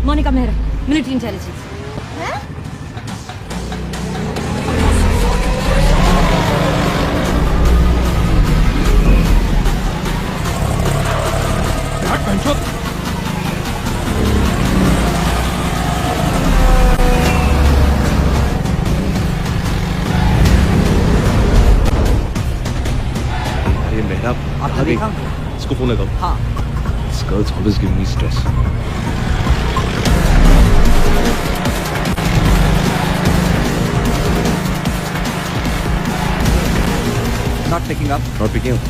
Monika Mehra, military intelligence. अरे मेहरा, आपने देखा? इसको फोन लगाओ। हाँ। This girl's always giving me stress. Not picking up. Not picking up.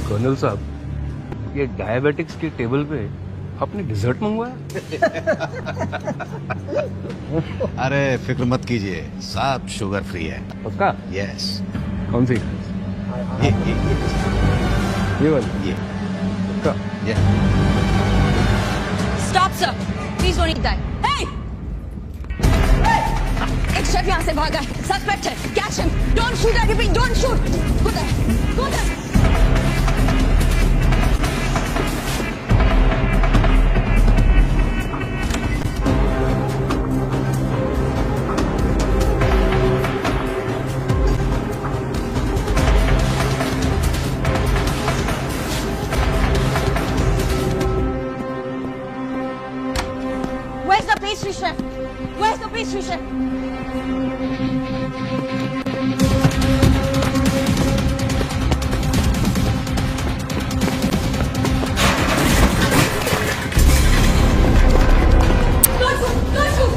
Colonel साहब, ये डायबिटिक्स के टेबल पे आपने डिजर्ट मंगवाया? अरे फिक्र मत कीजिए, सब शुगर फ्री है। पक्का? यस। कौन सी? ये वाली? ये पक्का? ये Stop, sir. Please don't eat that. Hey! एक शेफ यहाँ से भागा है। Suspect है। Catch him. Don't shoot. I repeat, don't shoot. Go there. Go there. Where's the pastry chef? Where's the pastry chef? Don't shoot! Don't shoot!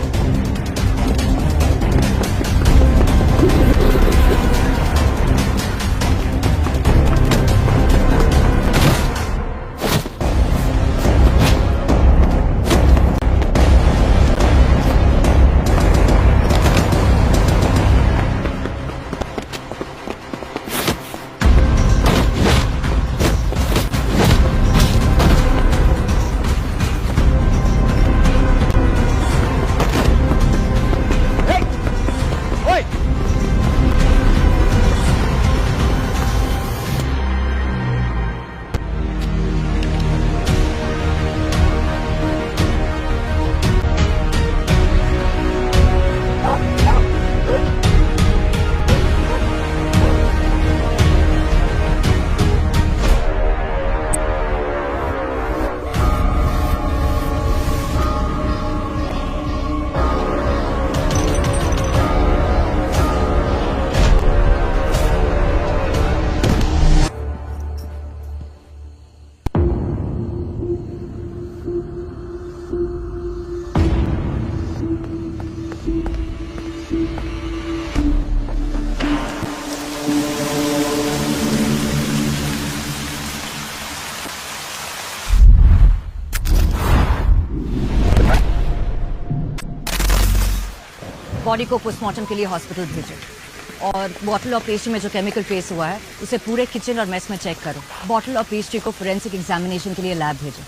Body को postmortem के लिए hospital भेजो और बॉटल और पेस्ट्री में जो केमिकल ट्रेस हुआ है उसे पूरे किचन और मेस में चेक करो। बॉटल और पेस्ट्री को फोरेंसिक एग्जामिनेशन के लिए लैब भेजो।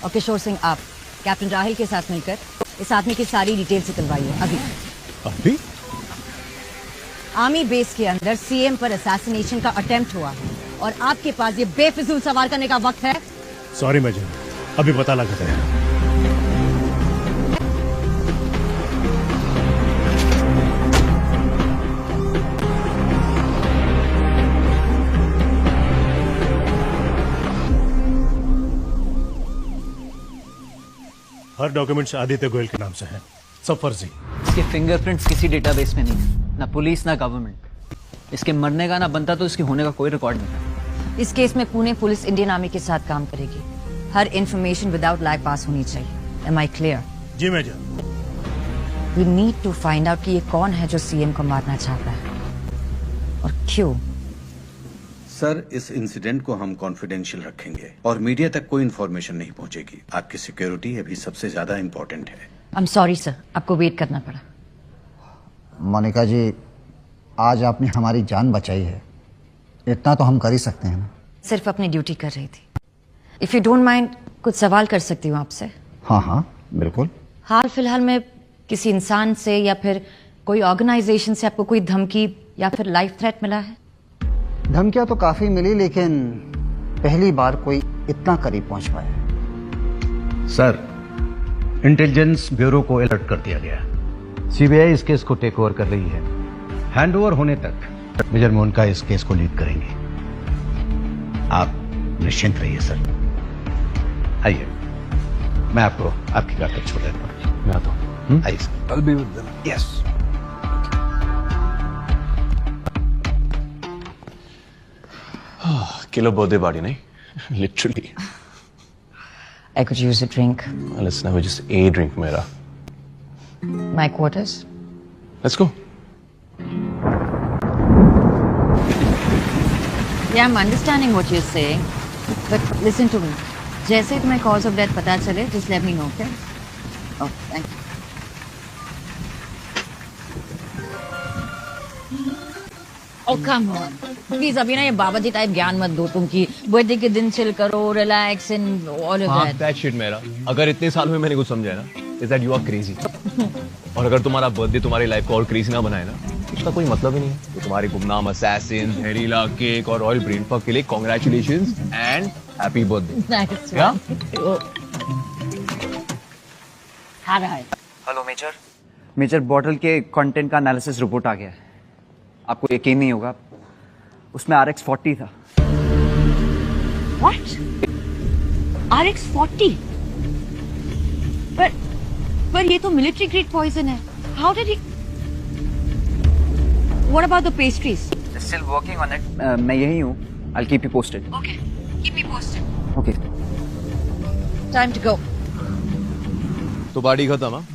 और किशोर सिंह, आप कैप्टन राहिल के साथ मिलकर इस आदमी की सारी डिटेल्स निकलवाइए अभी। अभी? आर्मी बेस के अंदर सीएम पर असैसिनेशन का अटेम्प्ट हुआ और आपके पास ये बेफिजूल सवाल करने का वक्त है? सॉरी मैजर, अभी पता लगा था। हर डॉक्यूमेंट्स आदित्य गोयल के नाम से हैं, सब फर्जी। इसके फिंगरप्रिंट्स किसी डेटाबेस में नहीं, ना पुलिस ना गवर्नमेंट। इसके मरने का ना बनता तो इसके होने का कोई रिकॉर्ड नहीं। इस केस में पुणे पुलिस इंडियन आर्मी के साथ काम करेगी। हर इंफॉर्मेशन विदाउट लैग पास होनी चाहिए। Am I clear? जी major. We need to find out कि ये कौन है जो सीएम को मारना चाहता है और क्यों। सर, इस इंसिडेंट को हम कॉन्फिडेंशियल रखेंगे और मीडिया तक कोई इन्फॉर्मेशन नहीं पहुंचेगी। आपकी सिक्योरिटी अभी सबसे ज्यादा इम्पोर्टेंट है। आई एम सॉरी सर, आपको वेट करना पड़ा। मोनिका जी, आज आपने हमारी जान बचाई है, इतना तो हम कर ही सकते हैं ना। सिर्फ अपनी ड्यूटी कर रही थी। इफ यू डोंट माइंड, कुछ सवाल कर सकती हूँ आपसे? हाँ हाँ बिल्कुल। हाल फिलहाल में किसी इंसान से या फिर कोई ऑर्गेनाइजेशन से आपको कोई धमकी या फिर लाइफ थ्रेट मिला है? धमकियां तो काफी मिली, लेकिन पहली बार कोई इतना करीब पहुंच पाया। सर, इंटेलिजेंस ब्यूरो को अलर्ट कर दिया गया। सीबीआई इस केस को टेक ओवर कर रही है। हैंडओवर होने तक मेजर मोनिका इस केस को लीड करेंगे। आप निश्चिंत रहिए सर। आइए, मैं आपको आपकी कार तक छोड़ देता हूँ। मैं आता हूँ। आइए sir. I'll be with them. Yes. Killer birthday party, नहीं? Literally. I could use a drink. Let's never just a drink, मेरा. My quarters. Let's go. Yeah, I'm understanding what you're saying, but listen to me. जैसे ही तुम्हें cause of death पता चले, just let me know, okay? Oh, thank you. Oh, come on. Please, अभी ना ये बाबा जी type ज्ञान मत दो तुम कि बर्थडे के दिन चिल करो, relax and all of that. That shit, मेरा. अगर इतने साल में मैंने कुछ समझा है ना, is that you are crazy. और अगर तुम्हारा बर्थडे तुम्हारी लाइफ को और क्रेजी ना बनाए ना, उसका कोई मतलब ही नहीं है। तो तुम्हारे गुमनाम असैसिन, जहरीला केक और ऑयल ब्रेन फक के लिए congratulations and happy birthday. Nice Yeah? खा रहा है। हेलो मेजर बॉटल के कंटेंट का एनालिसिस रिपोर्ट आ गया है। आपको यकीन नहीं होगा, उसमें RX-40 था। What? RX-40? पर ये तो मिलिट्री ग्रेड पॉइजन है। How did he? What about the pastries? Still working on it. मैं यही हूँ। I'll keep you posted. Okay, keep me posted. Okay. Time to go. तो पार्टी खत्म, हाँ?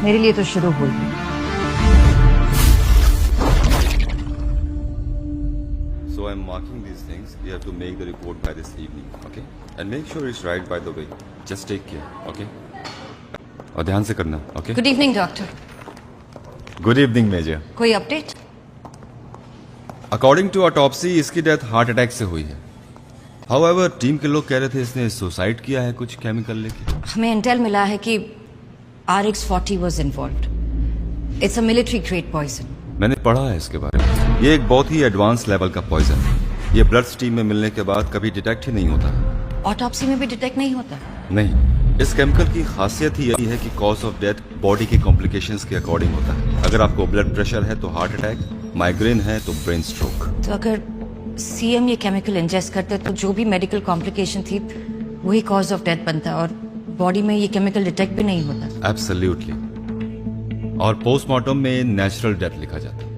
मेरे लिए तो शुरू हुई। So I'm marking these things. You have to make the report by this evening, okay? And make sure it's right, by the way. Just take care, okay? और ध्यान से करना, okay? Good evening, doctor. Good evening, Major. कोई update? According to autopsy, इसकी death heart attack से हुई है। However, team के लोग कह रहे थे इसने सुसाइड किया है कुछ केमिकल लेके। हमें इंटेल मिला है कि RX-40 was involved. It's a military grade poison. मैंने पढ़ा है इसके बारे में। ये एक बहुत ही एडवांस लेवल का पॉइजन है। ये ब्लड स्ट्रीम में मिलने के बाद कभी डिटेक्ट ही नहीं होता। ऑटोप्सी में भी डिटेक्ट नहीं होता? नहीं, इस केमिकल की खासियत ही यही है कि कॉज ऑफ डेथ बॉडी के कॉम्प्लिकेशंस के अकॉर्डिंग होता है। अगर आपको ब्लड प्रेशर है तो हार्ट अटैक, माइग्रेन है तो ब्रेन स्ट्रोक। तो अगर सीएम ये केमिकल इंजेस्ट करते तो जो भी मेडिकल कॉम्प्लिकेशन थी वही कॉज ऑफ डेथ बनता और बॉडी में ये केमिकल डिटेक्ट भी नहीं होता। एब्सोल्युटली। और पोस्टमार्टम में नेचुरल डेथ लिखा जाता है।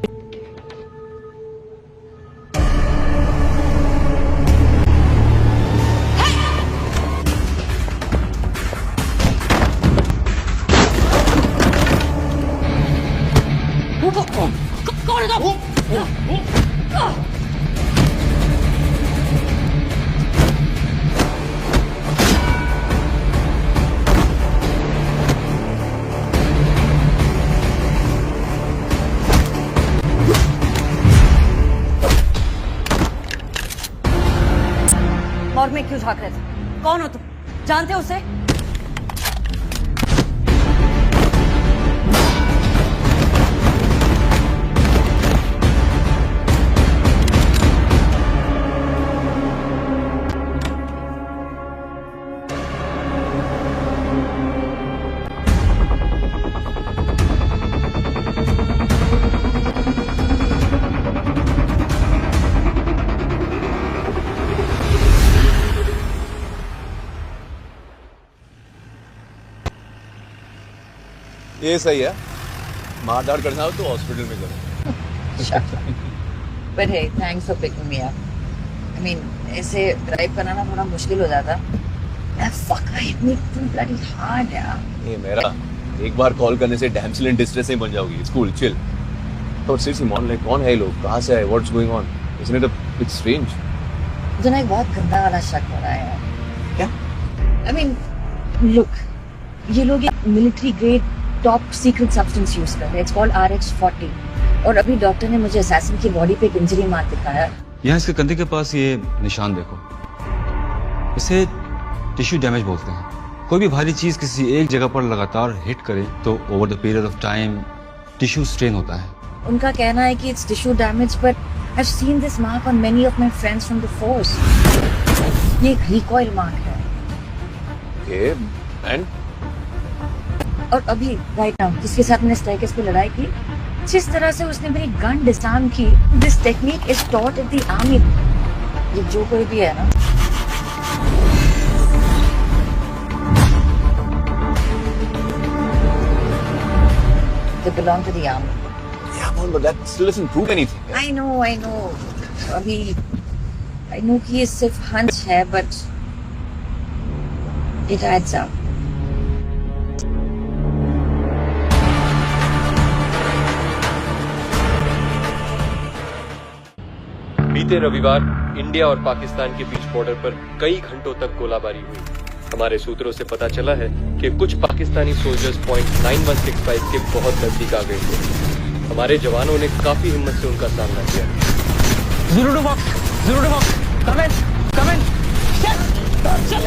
और मैं क्यों झांक रहे थे? कौन हो तुम? जानते हो उसे? ये सही है। मार डार करना हो तो हॉस्पिटल में करो। But hey, thanks for picking me up. I mean, ऐसे ड्राइव करना ना थोड़ा मुश्किल हो जाता। Fuck, I hit me too bloody hard, यार। ये मेरा एक बार कॉल करने से डैम्सल इन डिस्ट्रेस नहीं बन जाओगी। School chill. तो सीरियसली मान ले, कौन है ये लोग, कहाँ से है, what's going on? Isn't it a bit strange? मुझे ना एक बहुत गंदा वाला शक हो रहा है यार। क्या? I mean, look, ये लोग एक military grade top secret substance use कर रहे हैं। इट्स कॉल्ड RH40 और अभी डॉक्टर ने मुझे असैसिन की बॉडी पे एक इंजरी मार्क दिखाया। यहाँ इसके कंधे के पास ये निशान देखो, इसे टिश्यू डैमेज बोलते हैं। कोई भी भारी चीज किसी एक जगह पर लगातार हिट करे तो over the period of time tissue strain होता है। उनका कहना है कि it's tissue damage, but I have seen this mark on many of my friends from the force. ये एक रिकॉइल मार्क है। Okay, and और अभी राइट नाउ जिसके साथ मैंने स्ट्राइकर्स पे लड़ाई की, जिस तरह से उसने मेरी गन डिसआर्म की, this technique is taught in the army. ये जो कोई भी है ना, they belong to the army. yeah, but that still doesn't prove anything. I know. अभी I know कि ये सिर्फ हंच है, but it adds up. बीते रविवार इंडिया और पाकिस्तान के बीच बॉर्डर पर कई घंटों तक गोलाबारी हुई। हमारे सूत्रों से पता चला है कि कुछ पाकिस्तानी सोल्जर्स पॉइंट 9165 के बहुत नजदीक आ गए थे। हमारे जवानों ने काफी हिम्मत से उनका सामना किया। Zero to box. Come in. Shit. चल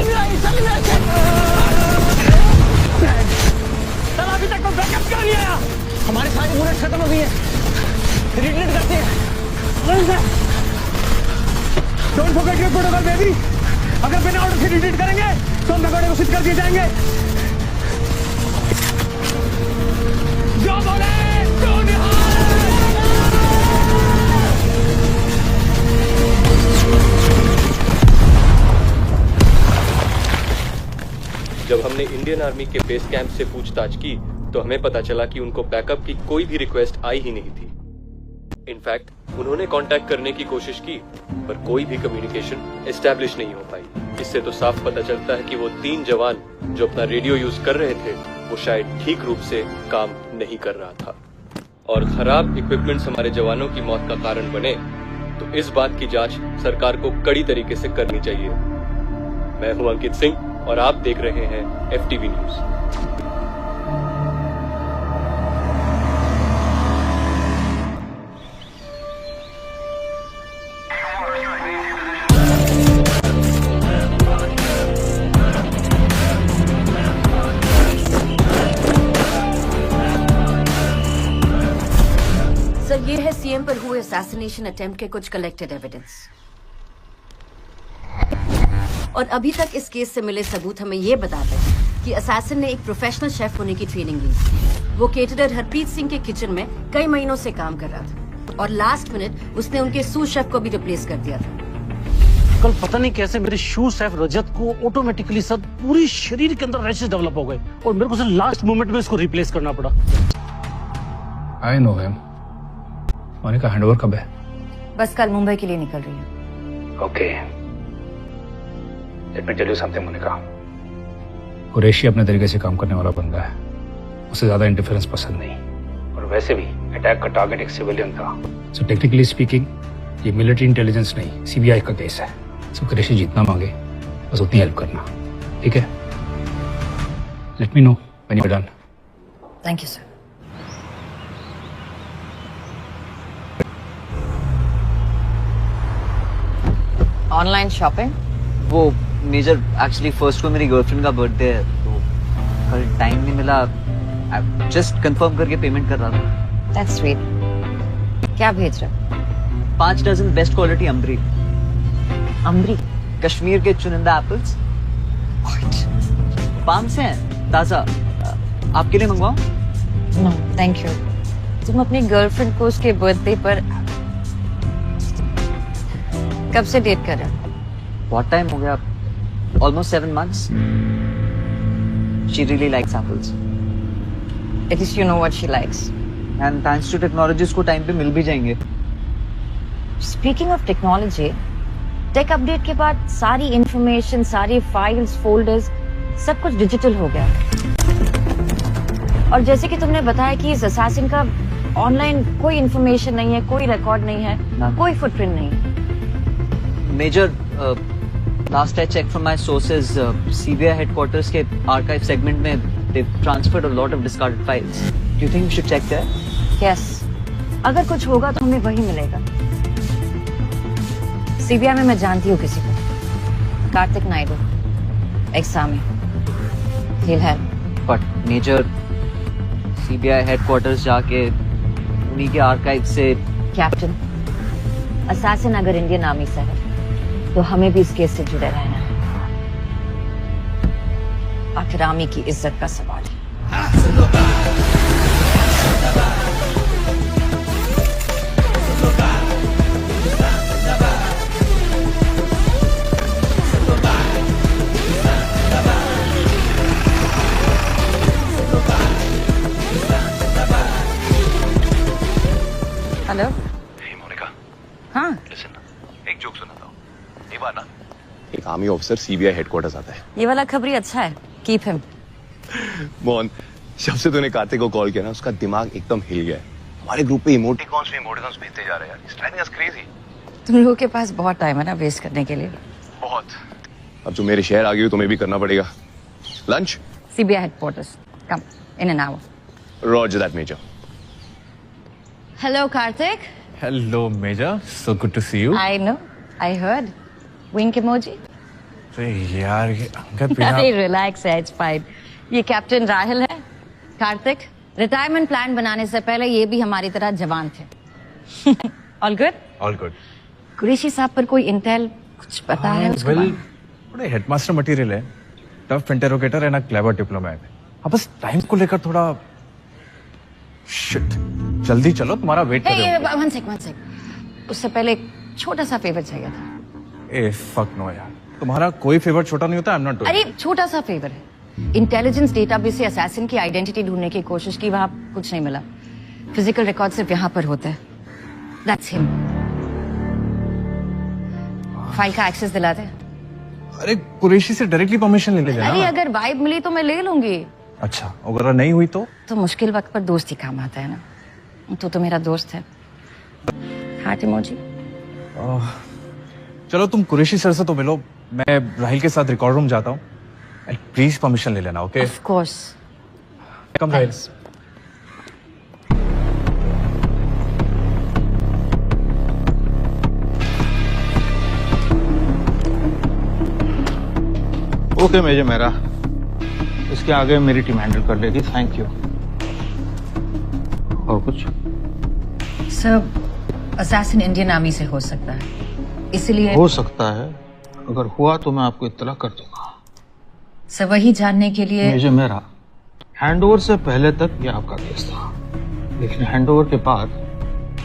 अभी तक तो बैकअप कर लिया। हमारे सारे बुलेट खत्म हो गई है। रिलोड करते हैं। Don't forget your protocol, baby. अगर बिना ऑर्डर से डिलीट करेंगे तो हम भगोड़े को स्विच कर दिए जाएंगे। जो बोले जो जब हमने इंडियन आर्मी के बेस कैंप से पूछताछ की तो हमें पता चला कि उनको बैकअप की कोई भी रिक्वेस्ट आई ही नहीं थी। इनफैक्ट उन्होंने कांटेक्ट करने की कोशिश की पर कोई भी कम्युनिकेशन एस्टैब्लिश नहीं हो पाई। इससे तो साफ पता चलता है कि वो 3 जवान जो अपना रेडियो यूज कर रहे थे वो शायद ठीक रूप से काम नहीं कर रहा था। और खराब इक्विपमेंट्स हमारे जवानों की मौत का कारण बने तो इस बात की जांच सरकार को कड़ी तरीके से करनी चाहिए। मैं हूं अंकित सिंह और आप देख रहे हैं FTV न्यूज। सर, ये है सीएम पर हुए असैसिनेशन अटेम्प्ट के कुछ कलेक्टेड एविडेंस। और अभी तक इस केस से मिले सबूत हमें ये बताते हैं कि असैसिन ने एक प्रोफेशनल शेफ होने की ट्रेनिंग ली। वो केटरर हरप्रीत सिंह के किचन में कई महीनों से काम कर रहा था और लास्ट मिनट उसने उनके सूस शेफ को भी रिप्लेस कर दिया था। कल पता नहीं कैसे मेरे शू शेफ रजत को ऑटोमेटिकली सर पूरी शरीर के अंदर रैशेस डेवलप हो गए और मेरे को सर लास्ट मोमेंट में इसको रिप्लेस करना पड़ा। I know him. Monica handover कब है? बस कल मुंबई के लिए निकल रही है। Okay, let me tell you something Monica. Qureshi अपने तरीके से काम करने वाला बंदा है, उसे ज्यादा इंटरफेरेंस पसंद नहीं। और वैसे भी अटैक का टारगेट एक सिविलियन था। सो टेक्निकली स्पीकिंग ये मिलिट्री इंटेलिजेंस नहीं CBI का केस है। सो कुरैशी जितना मांगे बस उतनी हेल्प करना, ठीक है? Let me know when you are done. Thank you sir. Online shopping? वो मेजर एक्चुअली फर्स्ट को मेरी गर्लफ्रेंड का बर्थडे है तो कल टाइम नहीं मिला। जस्ट कंफर्म करके पेमेंट कर रहा था। That's sweet. क्या भेज रहे? 5 dozen best quality Ambri. Ambri? Kashmir के चुनिंदा एप्पल्स। पाम से हैं, ताजा। आपके लिए मंगवाऊं? No thank you. तुम अपनी गर्लफ्रेंड को उसके बर्थडे पर कब से डेट कर रहे हो? बहुत टाइम हो गया, almost 7 months. She really likes apples. At least you know what she likes. And thanks to technology उसको टाइम पे मिल भी जाएंगे। Speaking of technology, take update के बाद सारी इंफॉर्मेशन, सारी फाइल्स, फोल्डर्स सब कुछ डिजिटल हो गया। और जैसे कि तुमने बताया कि इस असैसिन का ऑनलाइन कोई इन्फॉर्मेशन नहीं है, कोई रिकॉर्ड नहीं है, कोई फुटप्रिंट नहीं है। Major, last I checked from my sources, CBI headquarters के archive segment में they've transferred a lot of discarded files. Do you think we should check there? Yes. अगर कुछ होगा तो हमें वही मिलेगा। सीबीआई में मैं जानती हूँ किसी को, Kartik Naidu, examinee. He'll help. But Major, CBI headquarters जाके उन्हीं के archive से कैप्टन, असैसिन अगर इंडियन आर्मी से है तो हमें भी इस केस से जुड़े रहना है। आखिर आर्मी की इज्जत का सवाल है। हेलो मोनिका, हाँ लिसन, एक जोक सुनाता हूँ। ये बार ना एक आर्मी ऑफिसर सीबीआई हेडक्वार्टर्स आता है। ये वाला खबरी अच्छा है, कीप हिम। मोहन, जब से तूने कार्तिक को कॉल किया ना, उसका दिमाग एकदम हिल गया है। हमारे ग्रुप पे इमोटिकॉन्स भेजते जा रहे हैं यार। It's driving us crazy. तुम लोगों के पास बहुत टाइम है ना वेस्ट करने के लिए। बहुत। अब जो मेरे शहर आ गई हो तुम्हें भी करना पड़ेगा। Lunch? CBI headquarters, come in an hour. Roger that major. Hello Kartik. Hello major, so good to see you. I know, I heard. Wink emoji. यार ये अंगद बिना अरे रिलैक्स है, इट्स फाइन। ये कैप्टन राहुल है। कार्तिक, रिटायरमेंट प्लान बनाने से पहले ये भी हमारी तरह जवान थे। All good? All good. Qureshi साहब पर कोई इंटेल कुछ पता है उसके बारे में? थोड़े हेडमास्टर मटेरियल है, टफ इंटरोगेटर है ना, क्लेवर डिप्लोमैट। अब बस टाइम को लेकर थोड़ा शिट। जल्दी चलो, तुम्हारा वेट कर रहे हो। One sec. उससे पहले एक छोटा सा फेवर चाहिए था। ए फक नो यार, तुम्हारा कोई फेवर छोटा नहीं होता। I am not doing. अरे छोटा सा फेवर है। इंटेलिजेंस डेटाबेस से असैसिन की आइडेंटिटी ढूंढने की कोशिश की, वहां कुछ नहीं मिला। फिजिकल रिकॉर्ड सिर्फ यहाँ पर होता है। That's him. फाइल का एक्सेस दिला दे। अरे कुरैशी से डायरेक्टली परमिशन ले लेना। अरे अगर वाइब मिली तो मैं ले लूंगी। अच्छा, अगर नहीं हुई तो मुश्किल वक्त पर दोस्त ही काम आता है ना। तो मेरा दोस्त है। Heart emoji. चलो तुम कुरैशी सर से तो मिलो, मैं राहिल के साथ रिकॉर्ड रूम जाता हूँ। प्लीज परमिशन ले लेना, okay? Of course. Come Rahil. Okay major मेरा, इसके आगे मेरी टीम हैंडल कर लेगी। Thank you. और कुछ? सर, असैसिन इंडियन आर्मी से हो सकता है, इसलिए हो सकता है। अगर हुआ तो मैं आपको इत्तला कर दूंगा। सर वही जानने के लिए मेजर मेरा, हैंडओवर से पहले तक ये आपका केस था, लेकिन हैंडओवर के बाद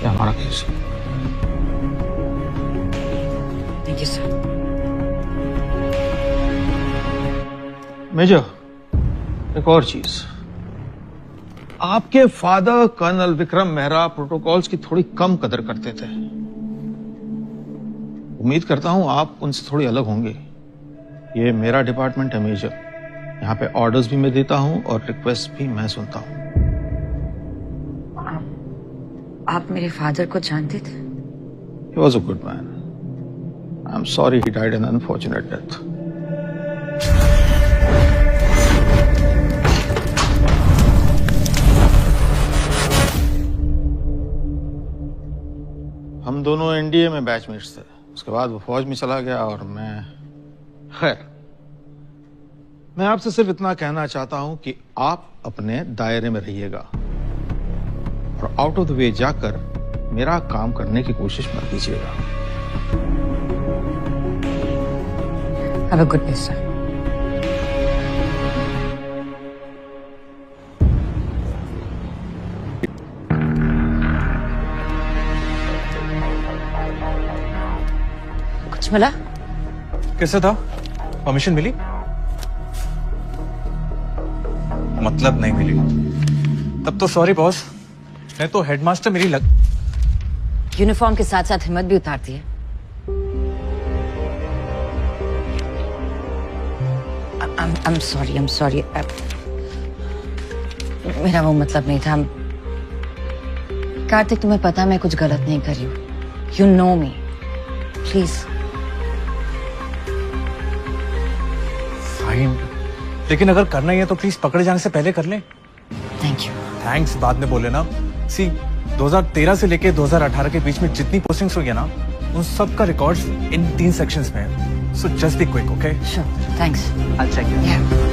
ये हमारा केस है। Thank you sir. मेजर, एक और चीज, आपके father colonel Vikram Mehra protocols की थोड़ी कम कदर करते थे। उम्मीद करता हूं आप उनसे थोड़ी अलग होंगे। ये मेरा डिपार्टमेंट है मेजर, यहाँ पे ऑर्डर्स भी मैं देता हूं और रिक्वेस्ट भी मैं सुनता हूं। आप मेरे फादर को जानते थे? He was a good man. I'm sorry he died an unfortunate death. हम दोनों एनडीए में बैचमेट्स थे। उसके बाद वो फौज में चला गया और मैं, खैर, मैं आपसे सिर्फ इतना कहना चाहता हूं कि आप अपने दायरे में रहिएगा और आउट ऑफ द वे जाकर मेरा काम करने की कोशिश मत कीजिएगा। Have a good day, sir. कुछ मिला? कैसे था? परमिशन मिली? मतलब नहीं मिली। तब तो सॉरी बॉस, नहीं तो हेडमास्टर मेरी यूनिफॉर्म के साथ साथ हिम्मत भी उतारती है। I'm sorry. मेरा वो मतलब नहीं था। कार्तिक, तुम्हें पता मैं कुछ गलत नहीं कर रही हूँ. You know me. Please. Fine, लेकिन अगर करना ही है तो प्लीज पकड़े जाने से पहले कर ले. Thank you. थैंक्स बाद में बोले ना. सी 2013 से लेके 2018 के बीच में जितनी पोस्टिंग्स हुई है ना, उन सब का रिकॉर्ड्स इन 3 सेक्शंस में है. So just be quick, okay? Sure. Thanks. I'll check it. Yeah.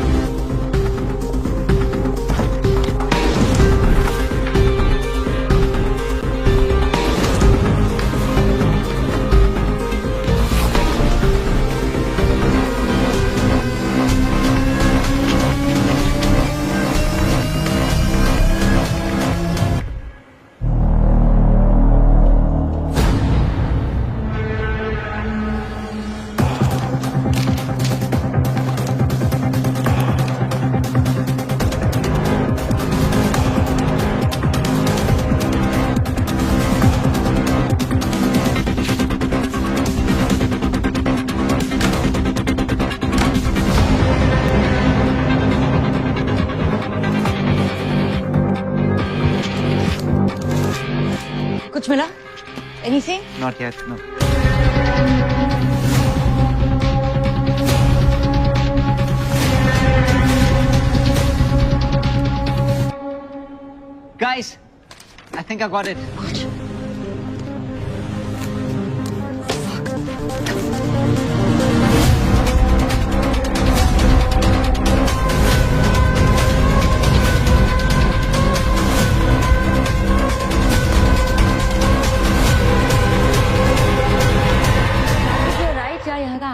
कुछ मिला? Anything? Not yet, no. Guys, I think I got it.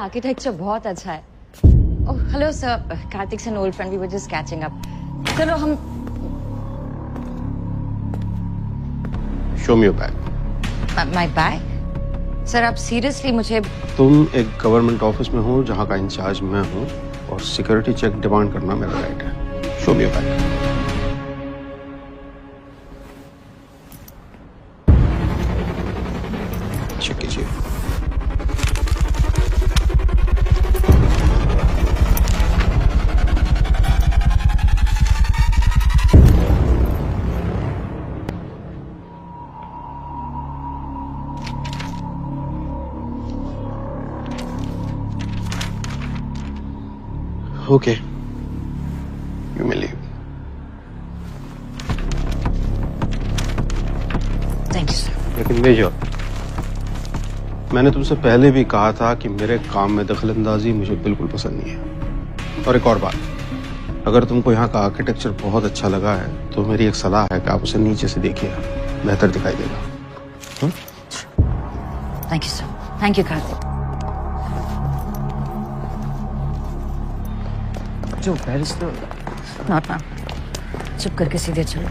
Architecture बहुत अच्छा है. ओह हेलो सर, कार्तिक से old friend, we were just catching up. चलो हम. Show me your bag. My bag? Sir आप seriously मुझे. तुम एक गवर्नमेंट ऑफिस में हो जहां का इंचार्ज मैं हूं और सिक्योरिटी चेक डिमांड करना मेरा राइट है. Show me your bag. Check कीजिए. Okay. You may leave. Thank you, sir. लेकिन मेजर, मैंने तुमसे पहले भी कहा था कि मेरे काम में दखलंदाजी मुझे बिल्कुल पसंद नहीं है. और एक और बात, अगर तुमको यहाँ का आर्किटेक्चर बहुत अच्छा लगा है तो मेरी एक सलाह है कि आप उसे नीचे से देखिए, बेहतर दिखाई देगा. Thank you, sir. Thank you, Karthik. जो पेरिस तो नॉट ना. चुप करके सीधे चलो.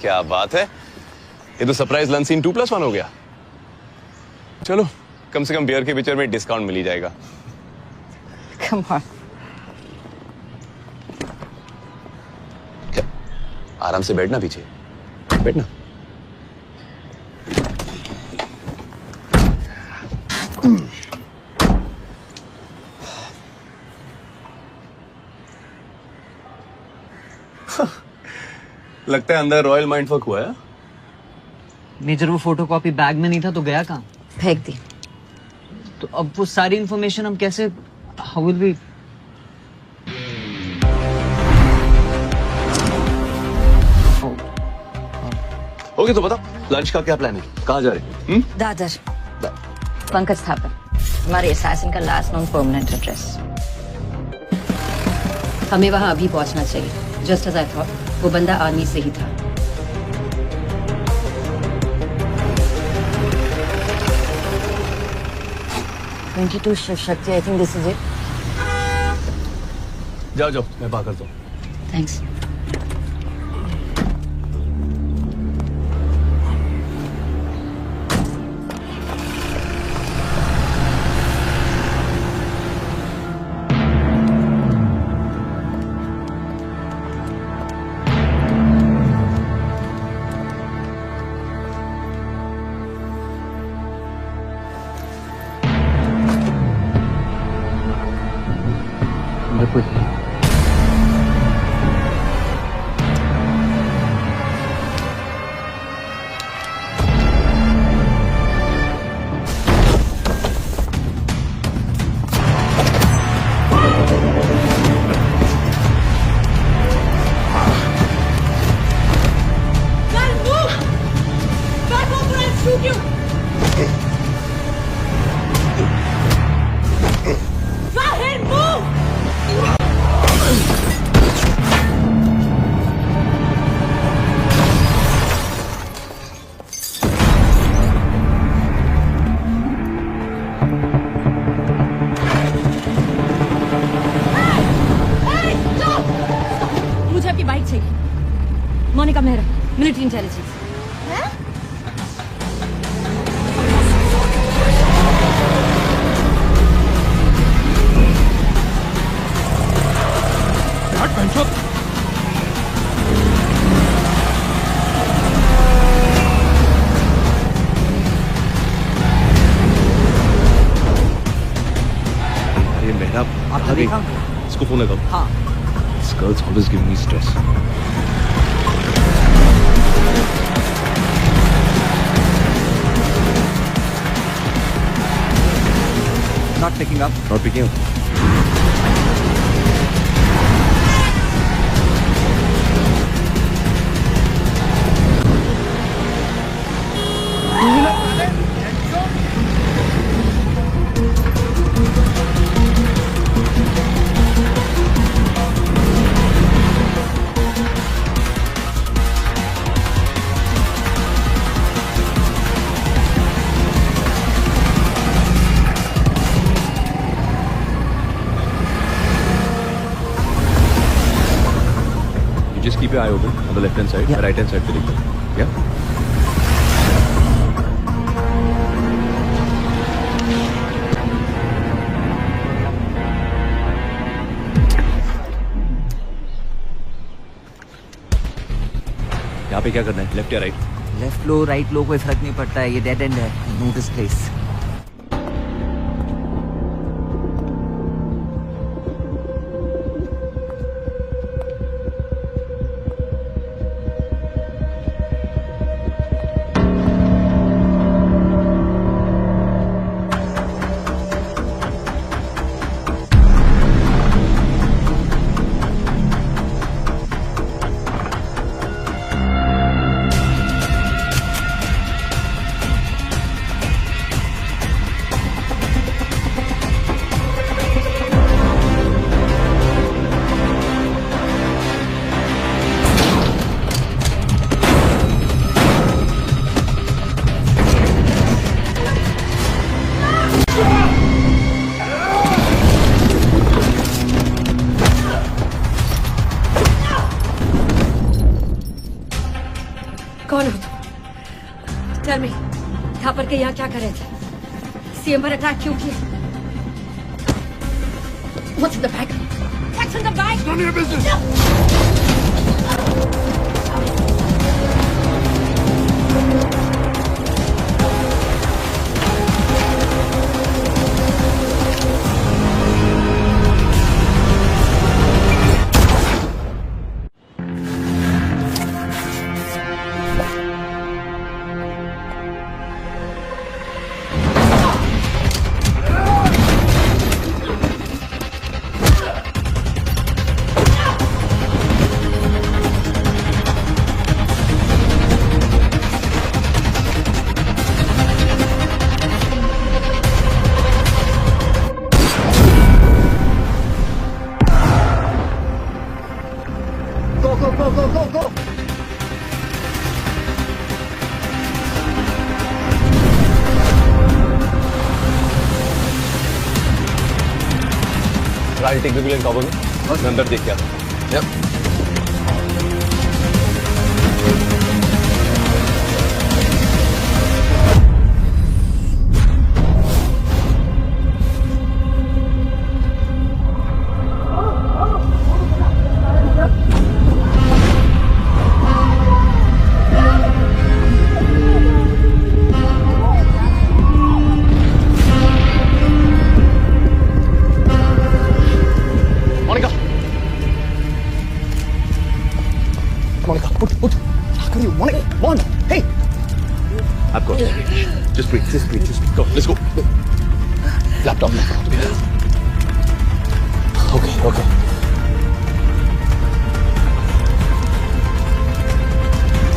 क्या बात है, ये तो सरप्राइज लंच सीन 2+1 हो गया. चलो कम से कम बियर के पिक्चर में डिस्काउंट मिल ही जाएगा. Come on. आराम से बैठना, पीछे बैठना. लगता है अंदर रॉयल माइंडफक हुआ है. मेजर वो फोटोकॉपी बैग में नहीं था तो गया कहाँ? फेंक दी. तो अब वो सारी इंफॉर्मेशन हम कैसे, हाउ विल वी? ओके तो बता, लंच का क्या प्लान है, कहाँ जा रहे? दादर. पंकज थापर, हमारे असैसिन का लास्ट नोन परमानेंट एड्रेस. हमें वहां अभी पहुंचना चाहिए. जस्ट एज आई थॉट, वो बंदा आर्मी से ही था. Thank you to Shiv Shakti. I think this is it. जाओ जाओ, मैं बात करता हूँ. Thanks. Tahir, move! मुझे आपकी बाइक चाहिए। Monica Mehra, military intelligence. ये मेहरा आपने देखा? इसको फोन लगाओ। हाँ। This girl's always giving me stress. Not picking up. Not picking up. Just keep your eye open on the left hand side, right hand side पे देखो, yeah? यहाँ पे क्या करना है, लेफ्ट या राइट? लेफ्ट लो राइट लो कोई फर्क नहीं पड़ता है, ये डेड एंड है। No this place. कौन हो तुम? टेल मी, यहाँ पर के यहाँ क्या कर रहे थे? सीएम पर अटैक क्यों किया? What's in the bag? What's in the bag? It's none of your business. I'll take the wheel and cover me. मैं अंदर देख के आता हूँ। Yep. I've got it. Just breathe, just breathe, just breathe. Go, let's go. Laptop. Okay, okay.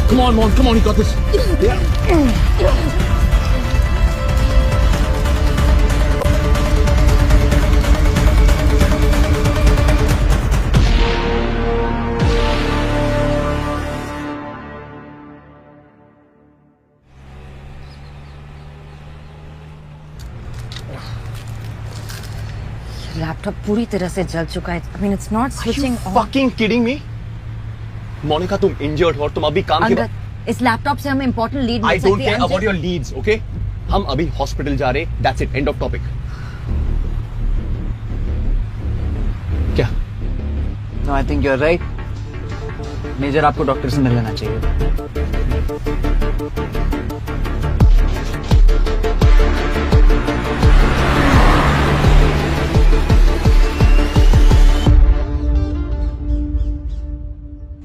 Come on, Mon, come on, you got this. Yeah. Laptop पूरी तरह से जल चुका है। I mean, it's not switching on. Fucking kidding me? Monika तुम injured हो और तुम अभी काम के बाद इस लैपटॉप से हमें इंपॉर्टेंट लीड मिल I सकती don't है। care about your leads, okay? हम अभी हॉस्पिटल जा रहे, that's it, end of topic. क्या? No, I think you're right. Major आपको डॉक्टर से मिल लेना चाहिए।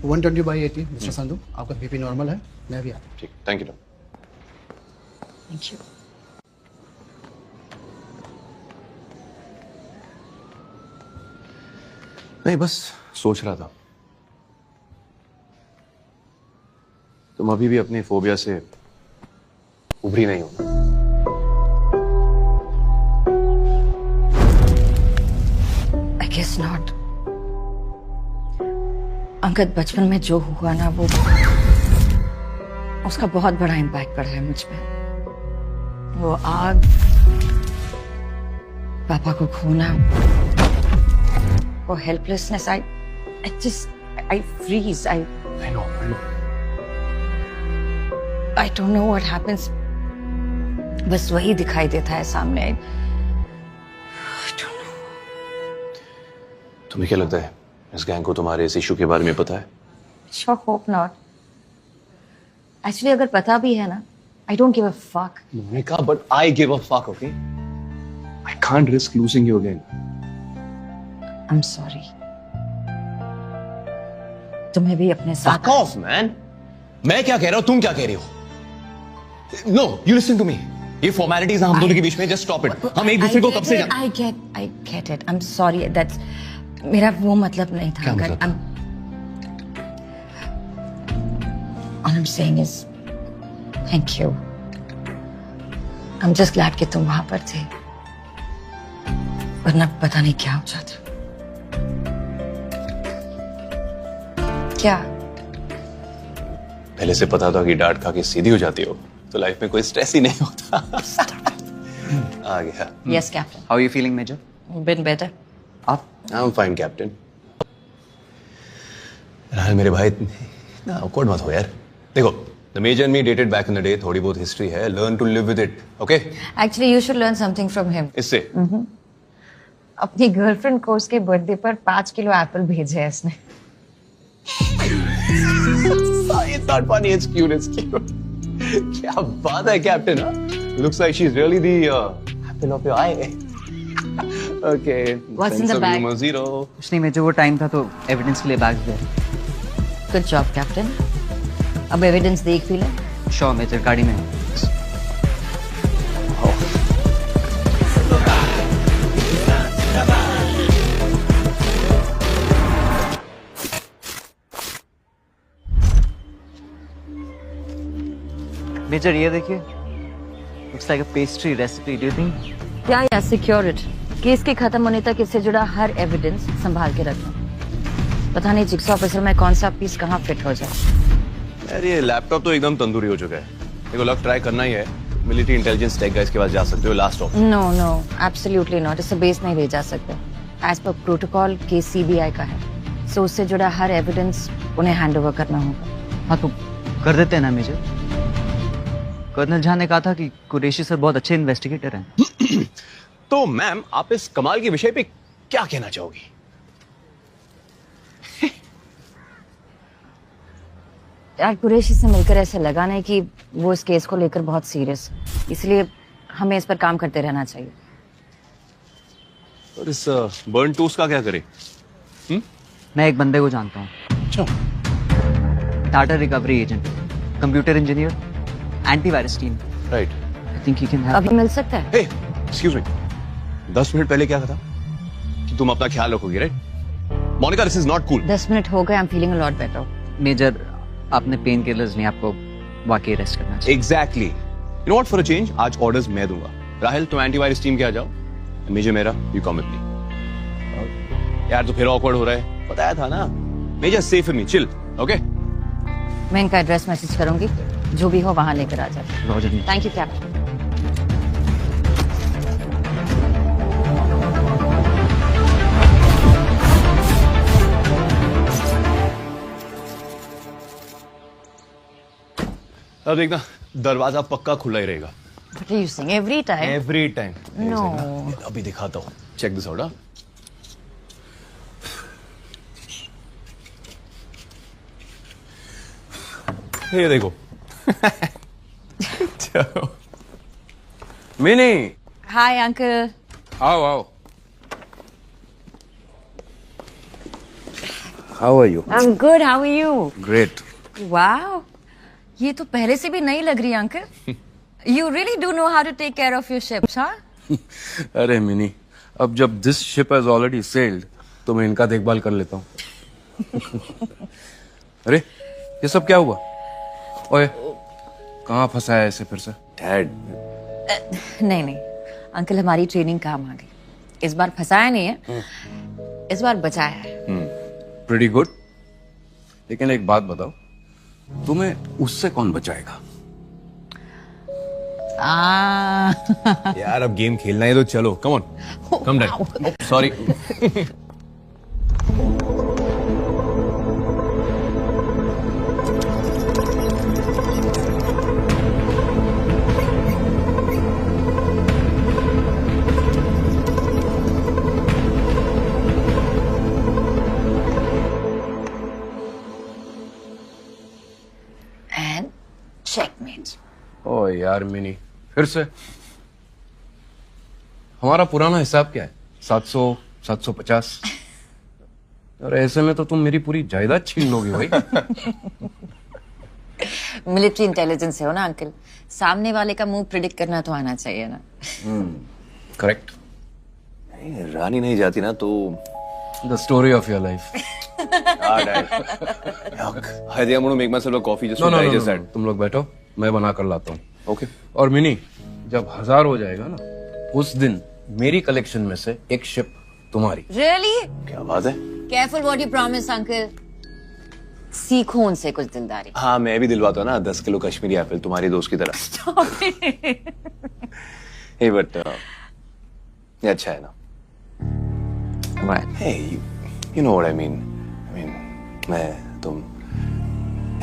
वन 120/80 मिस्टर संधू, आपका बीपी नॉर्मल है, मैं भी आता हूँ। ठीक, थैंक यू। Thank you. नहीं, बस सोच रहा था तुम अभी भी अपनी फोबिया से उभरी नहीं हो। I guess not. अंगद, बचपन में जो हुआ ना वो उसका बहुत बड़ा इम्पैक्ट पड़ा है मुझ पे। वो आग, पापा को खोना, वो helplessness, I freeze. I know. I don't know what happens. बस वही दिखाई देता है सामने। I don't know. तुम्हें क्या लगता है इस गैंग को तुम्हारे इस इशू के बारे में पता है? Sure, hope not. Actually, अगर पता भी है ना, I don't give a fuck. Monika, but I give a fuck, okay? I can't risk losing you again. I'm sorry. तुम्हें भी अपने साथ। Fuck off, man. मैं क्या कह रहा हूँ, तुम क्या कह रही हो? No, you listen to me. ये formalities हम दोनों के बीच में, just stop it. हम एक दूसरे को कब से I get it. I'm sorry. That's मेरा वो मतलब नहीं था। क्या मतलब? All I'm saying is thank you. I'm just glad कि तुम वहां पर थे, वरना पता नहीं क्या हो जाता। क्या? पहले से पता था कि डांट खा के सीधी हो जाती हो तो लाइफ में कोई स्ट्रेस ही नहीं होता। आ गया। Yes, Captain. How are you feeling, Major? Been better. आप? I'm fine, Captain. राहुल मेरे भाई इतना awkward मत हो यार। देखो, the Major and me dated back in the day, थोड़ी बहुत history है, learn to live with it, okay? Actually, you should learn something from him. इससे? अपनी गर्लफ्रेंड को उसके बर्थडे पर 5 किलो एप्पल भेजे हैं इसने। It's not funny, it's cute, it's cute. क्या बात है कैप्टन, हाँ? Looks like she's really the apple of your eye. Okay. What's in the bag? Humor zero. कुछ नहीं मेजर, वो टाइम था तो एविडेंस के लिए बैग दे। Good job, Captain. अब एविडेंस देख भी ले। श्योर मेजर, गाड़ी में। मेजर ये देखिए, looks like a pastry recipe. Do you think? या सिक्योर इट। केस के खत्म होने तक इससे जुड़ा हर एविडेंस संभाल के रखना। पता नहीं जिक्सॉ पजल में कौन सा पीस कहाँ फिट हो जाए। यार ये लैपटॉप तो एकदम तंदूरी हो चुका है। देखो लक ट्राई करना ही है। मिलिट्री इंटेलिजेंस टेक गाइस के पास जा सकते हो, last option. No, absolutely not. इसे बेस नहीं ले जा सकते। As per protocol case CBI का है, सो उससे जुड़ा हर एविडेंस उन्हें हैंडओवर करना होगा। हाँ तो कर देते हैं ना मेजर। कर्नल झा ने कहा था कि कुरैशी सर बहुत अच्छे इन्वेस्टिगेटर हैं। तो मैम, आप इस कमाल के विषय पे क्या कहना चाहोगी? यार कुरैशी से मिलकर ऐसे लगा नहीं कि वो इस केस को लेकर बहुत सीरियस, इसलिए हमें इस पर काम करते रहना चाहिए। और इस बर्न टूस का क्या करें? मैं एक बंदे को जानता हूँ। अच्छा। Data recovery agent, computer engineer, antivirus team. Right. I think he can help. अभी मिल सकता है? हे, एक्सक्यूज मी। 10 मिनट पहले क्या था कि तुम अपना ख्याल रखोगी, right? Monica, this is not cool. 10 minute हो गए, I am feeling a lot better. Major, आपने पेन किलर्स नहीं, आपको वाकई रेस्ट करना चाहिए। Exactly. You know what, for a change आज ऑर्डर्स मैं दूंगा। राहुल तुम एंटीवायरस टीम के आ जाओ, मेजर मेरा, यू कम विद मी। यार तो फिर ऑकवर्ड हो रहा है, बताया था ना। Major safe with me, chill, okay? मैं इनका एड्रेस मैसेज करूंगी, जो भी हो वहां लेकर आ जाए। रोजर। Thank you captain. अब देखना दरवाजा पक्का खुला ही रहेगा। What are you saying? Every time? Every time. No. अभी दिखाता हूँ, चेक दिस आउट। ये देखो। चलो मिनी। Hi, uncle. आओ आओ। How are you? I'm good. How are you? Great. Wow. ये तो पहले से भी नहीं लग रही uncle. You really do know how to take care of your ships, huh? अरे मिनी, अब जब this ship has already sailed तो मैं इनका देखभाल कर लेता हूँ। अरे ये सब क्या हुआ? ओए कहाँ फंसा है ऐसे फिर से? डैड। नहीं नहीं अंकल, हमारी ट्रेनिंग काम आ गई। इस बार फंसाया नहीं है, इस बार बचाया है। Pretty good. लेकिन एक बात बताओ, तुम्हें उससे कौन बचाएगा? यार अब गेम खेलना है तो चलो, come on, come dad. Sorry. And checkmate. ओ यार मिनी, फिर से? हमारा पुराना हिसाब क्या है? 700, 750? और ऐसे में तो तुम मेरी पूरी जायदाद छीन लोगे भाई। मिलिट्री इंटेलिजेंस है हो ना अंकल, सामने वाले का मूव प्रिडिक्ट करना तो आना चाहिए ना। करेक्ट। रानी नहीं जाती ना तो the story of your life. Heidi, I'm going to make myself a coffee just to digest that. तुम लोग बैठो, मैं बना कर लाता हूँ। Okay. और मिनी, जब 1000 हो जाएगा ना, उस दिन मेरी कलेक्शन में से एक शिप तुम्हारी। Really? क्या बात है? Careful what you promise, uncle. सीखो उनसे कुछ दिलदारी। हाँ मैं भी दिलवाता हूँ ना 10 किलो कश्मीरी एप्पल तुम्हारी दोस्त की तरह। Stop it. Hey, but ये अच्छा है ना? Right. Hey, you know what I mean? मैं तुम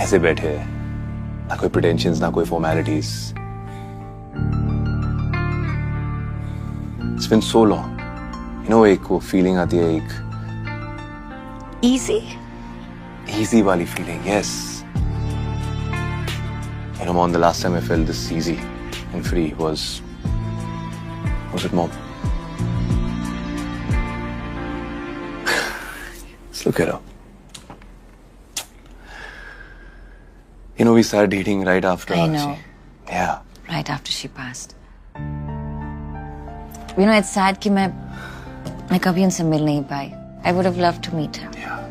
ऐसे बैठे, ना कोई pretensions, ना कोई formalities. It's been so long. You know एक वो feeling आती है, एक easy वाली feeling, yes. You know Mom, the last time I felt this easy and free was at Mom. Let's look at her. You know, we started dating right after. I know. Yeah. Right after she passed. You know, it's sad कि मैं कभी उनसे मिल नहीं पाई. I would have loved to meet her. Yeah.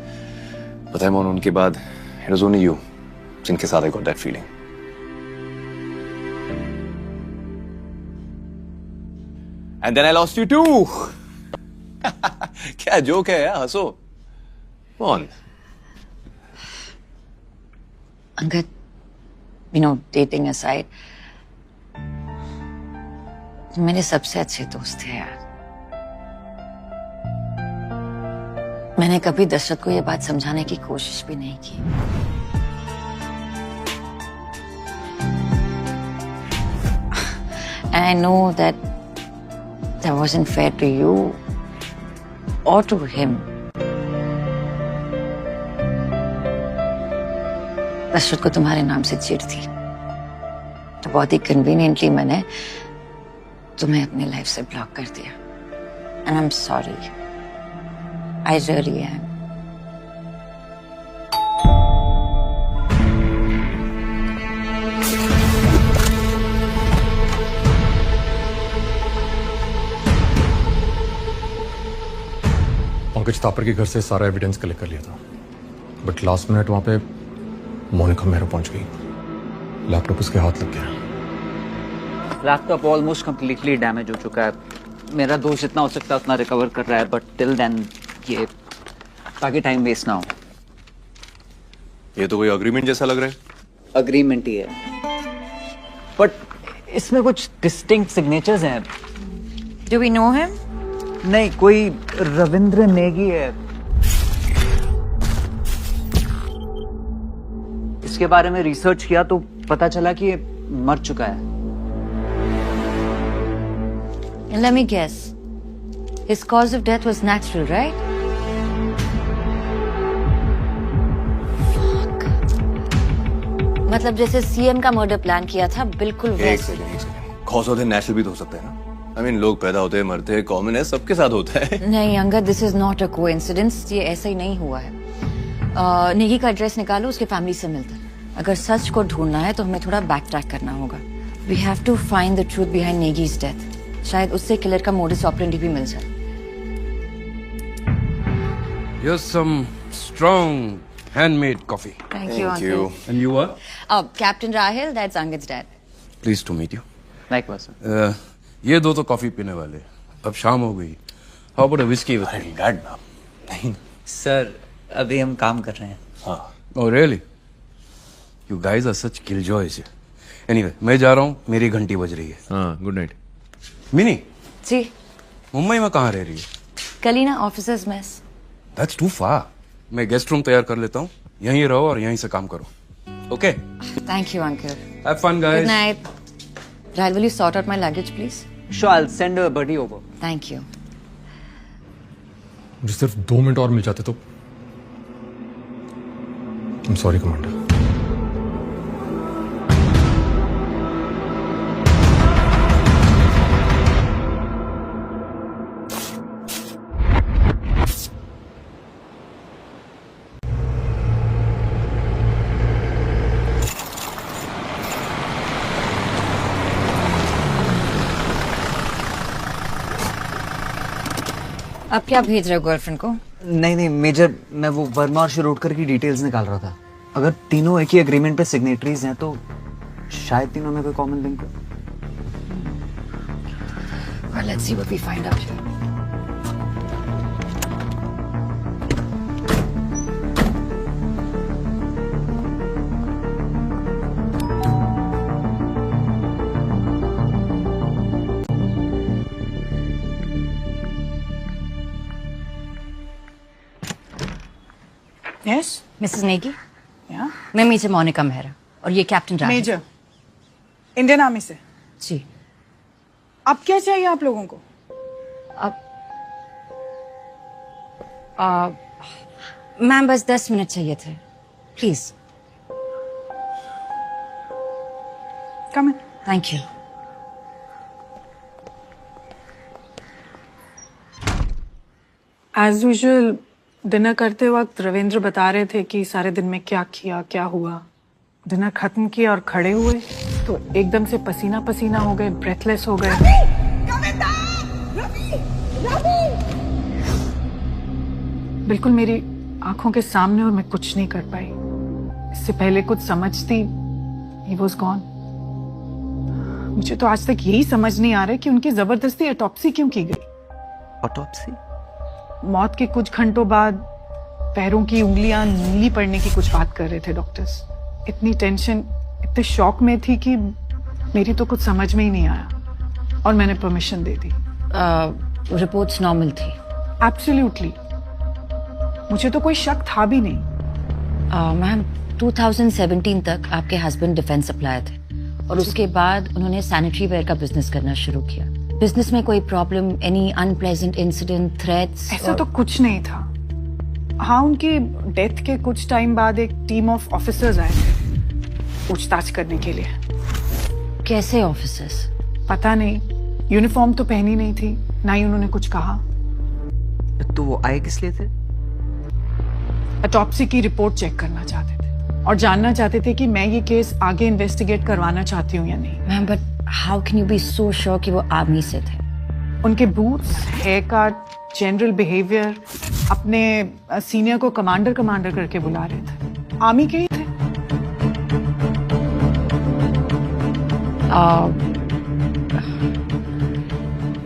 But then उनके बाद, it was only you जिनके साथ I got that feeling. And then I lost you too. क्या joke है यार, हंसो. Come on. Angad, you know, dating aside, मेरे सबसे अच्छे दोस्त थे यार. मैंने कभी दशरथ को ये बात समझाने की कोशिश भी नहीं की. And I know that wasn't fair to you or to him. Dasharath को तुम्हारे नाम से चिढ़ थी, तो बहुत ही कन्वीनियंटली मैंने तुम्हें अपनी लाइफ से ब्लॉक कर दिया. And I'm sorry. I really am. Pankaj तापर के घर से सारा एविडेंस कलेक्ट कर लिया था, बट लास्ट मिनट वहां पे मोनिका मेहरा पहुंच गई. लैपटॉप उसके हाथ लग गया. लैपटॉप ऑलमोस्ट कंप्लीटली डैमेज हो चुका है. मेरा दोस्त जितना हो सकता है उतना रिकवर कर रहा है, बट टिल देन ये ताकि टाइम वेस्ट ना हो. ये तो कोई अग्रीमेंट जैसा लग रहा है. अग्रीमेंट ही है, बट इसमें कुछ डिस्टिंक्ट सिग्नेचर्स हैं. Do we know him? नहीं, कोई रविंद्र नेगी है. इसके बारे में रिसर्च किया तो पता चला कि ये मर चुका है। And let me guess. His cause of death was natural, right? Fuck. मतलब जैसे सीएम का मर्डर प्लान किया था, बिल्कुल एक वैसे। Second cause of death natural भी तो हो सकता है ना। आई मीन लोग पैदा होते हैं, मरते हैं, कॉमन है, सबके साथ होता है। नहीं Angad, this is not a coincidence. ये ऐसा ही नहीं हुआ है। नेगी का एड्रेस निकालो, उसके फैमिली से मिलता है। अगर सच को ढूंढना है तो हमें थोड़ा बैक ट्रैक करना होगा। We have to find the truth behind नेगीज डेथ। शायद उससे किलर का मोडस ऑपरेंडी भी मिल जाए। Here's some strong handmade coffee. Thank you, uncle. And you are? Captain Rahil, that's Angad's dad. Pleased to meet you. Likewise, sir. ये दो तो coffee पीने वाले। अब शाम हो गई। How about a whiskey with me? Dad, नहीं। सर अभी हम काम कर रहे हैं। हाँ। Oh really? You guys are such killjoys. Anyway, मैं जा रहा हूँ, मेरी घंटी बज रही है। हाँ, गुड नाइट। मिनी, जी मुंबई में कहाँ रह रही है? Kalina officers mess. That's too far. मैं गेस्ट रूम तैयार कर लेता हूँ, यहीं रहो और यहीं से काम करो। Okay? Thank you, uncle. Have fun, guys. Good night. Rahil, will you sort out my luggage, please? Sure, I'll send a buddy over. Thank you. मुझे सिर्फ 2 मिनट और मिल जाते तो। I'm sorry, commander. अब क्या भेज रहे हो गर्लफ्रेंड को? नहीं मेजर, मैं वो वर्मा और शिरोडकर की डिटेल्स निकाल रहा था। अगर तीनों एक ही एग्रीमेंट पे सिग्नेटरीज हैं तो शायद तीनों में कोई कॉमन लिंक है। Well, let's see what we find out here. Yes? Mrs. Negi, Yeah? मैं मेजर मोनिका मेहरा और ये captain Rahul. Major Indian army से। जी। अब क्या चाहिए आप लोगों को? मैम बस 10 मिनट चाहिए थे, please. Come in. Thank you. As usual dinner करते वक्त रविंद्र बता रहे थे कि सारे दिन में क्या किया, क्या हुआ। डिनर खत्म किया और खड़े हुए तो एकदम से पसीना पसीना हो गए, ब्रेथलेस हो गए। बिल्कुल मेरी आंखों के सामने, और मैं कुछ नहीं कर पाई। इससे पहले कुछ समझती, he was gone। मुझे तो आज तक यही समझ नहीं आ रहा कि उनकी जबरदस्ती ऑटोप्सी क्यों की गई। ऑटोप्सी? मौत के कुछ घंटों बाद पैरों की उंगलियां नीली पड़ने की कुछ बात कर रहे थे डॉक्टर्स। इतनी टेंशन, इतने शॉक में थी कि मेरी तो कुछ समझ में ही नहीं आया और मैंने परमिशन दे दी। रिपोर्ट्स नॉर्मल थी। एब्सोल्युटली, मुझे तो कोई शक था भी नहीं। मैम 2017 तक आपके हस्बैंड डिफेंस सप्लायर थे और उसके बाद उन्होंने सैनिटरी वेयर का बिजनेस करना शुरू किया। बिजनेस में कोई problem, any unpleasant incident, threats? ऐसा तो कुछ नहीं था। हाँ, उनकी डेथ के कुछ टाइम बाद एक टीम ऑफ ऑफिसर्स आए थे पूछताछ करने के लिए। कैसे ऑफिसर्स? पता नहीं, यूनिफॉर्म तो पहनी नहीं थी, ना ही उन्होंने कुछ कहा। तो वो आए किस लिए थे? ऑटोप्सी की रिपोर्ट चेक करना चाहते थे और जानना चाहते थे कि मैं ये केस आगे इन्वेस्टिगेट करवाना चाहती हूँ या नहीं। Ma'am but how can you be so sure कि वो आर्मी से थे? उनके boots, haircut, general behaviour, अपने सीनियर को कमांडर करके बुला रहे थे। आर्मी के ही थे।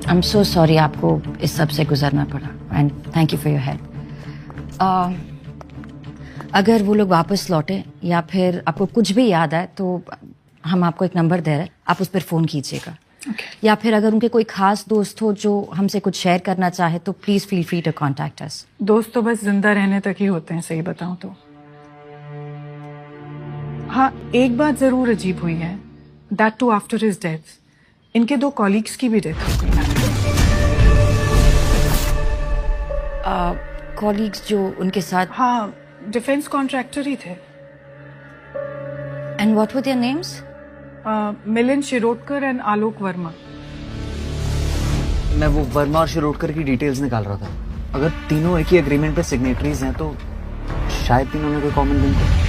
आई एम सो सॉरी आपको इस सब से गुजरना पड़ा and thank you for your help. अगर वो लोग वापस लौटे या फिर आपको कुछ भी याद आए तो हम आपको एक नंबर दे रहे हैं, आप उस पर फोन कीजिएगा। या फिर अगर उनके कोई खास दोस्त हो जो हमसे कुछ शेयर करना चाहे तो please feel free to contact us. दोस्त तो बस जिंदा रहने तक ही होते हैं, सही बताऊं तो। हाँ, एक बात जरूर अजीब हुई है, that too after his death इनके 2 कॉलीग्स की भी डेथ हो गई। कॉलीग्स जो उनके साथ? हाँ, डिफेंस कॉन्ट्रैक्टर ही थे। And what were their names? Milind Shirodkar and Alok Verma. मैं वो वर्मा और शिरोडकर की डिटेल्स निकाल रहा था। अगर तीनों एक ही एग्रीमेंट पे सिग्नेटरीज हैं तो शायद तीनों में कोई कॉमन लिंक है।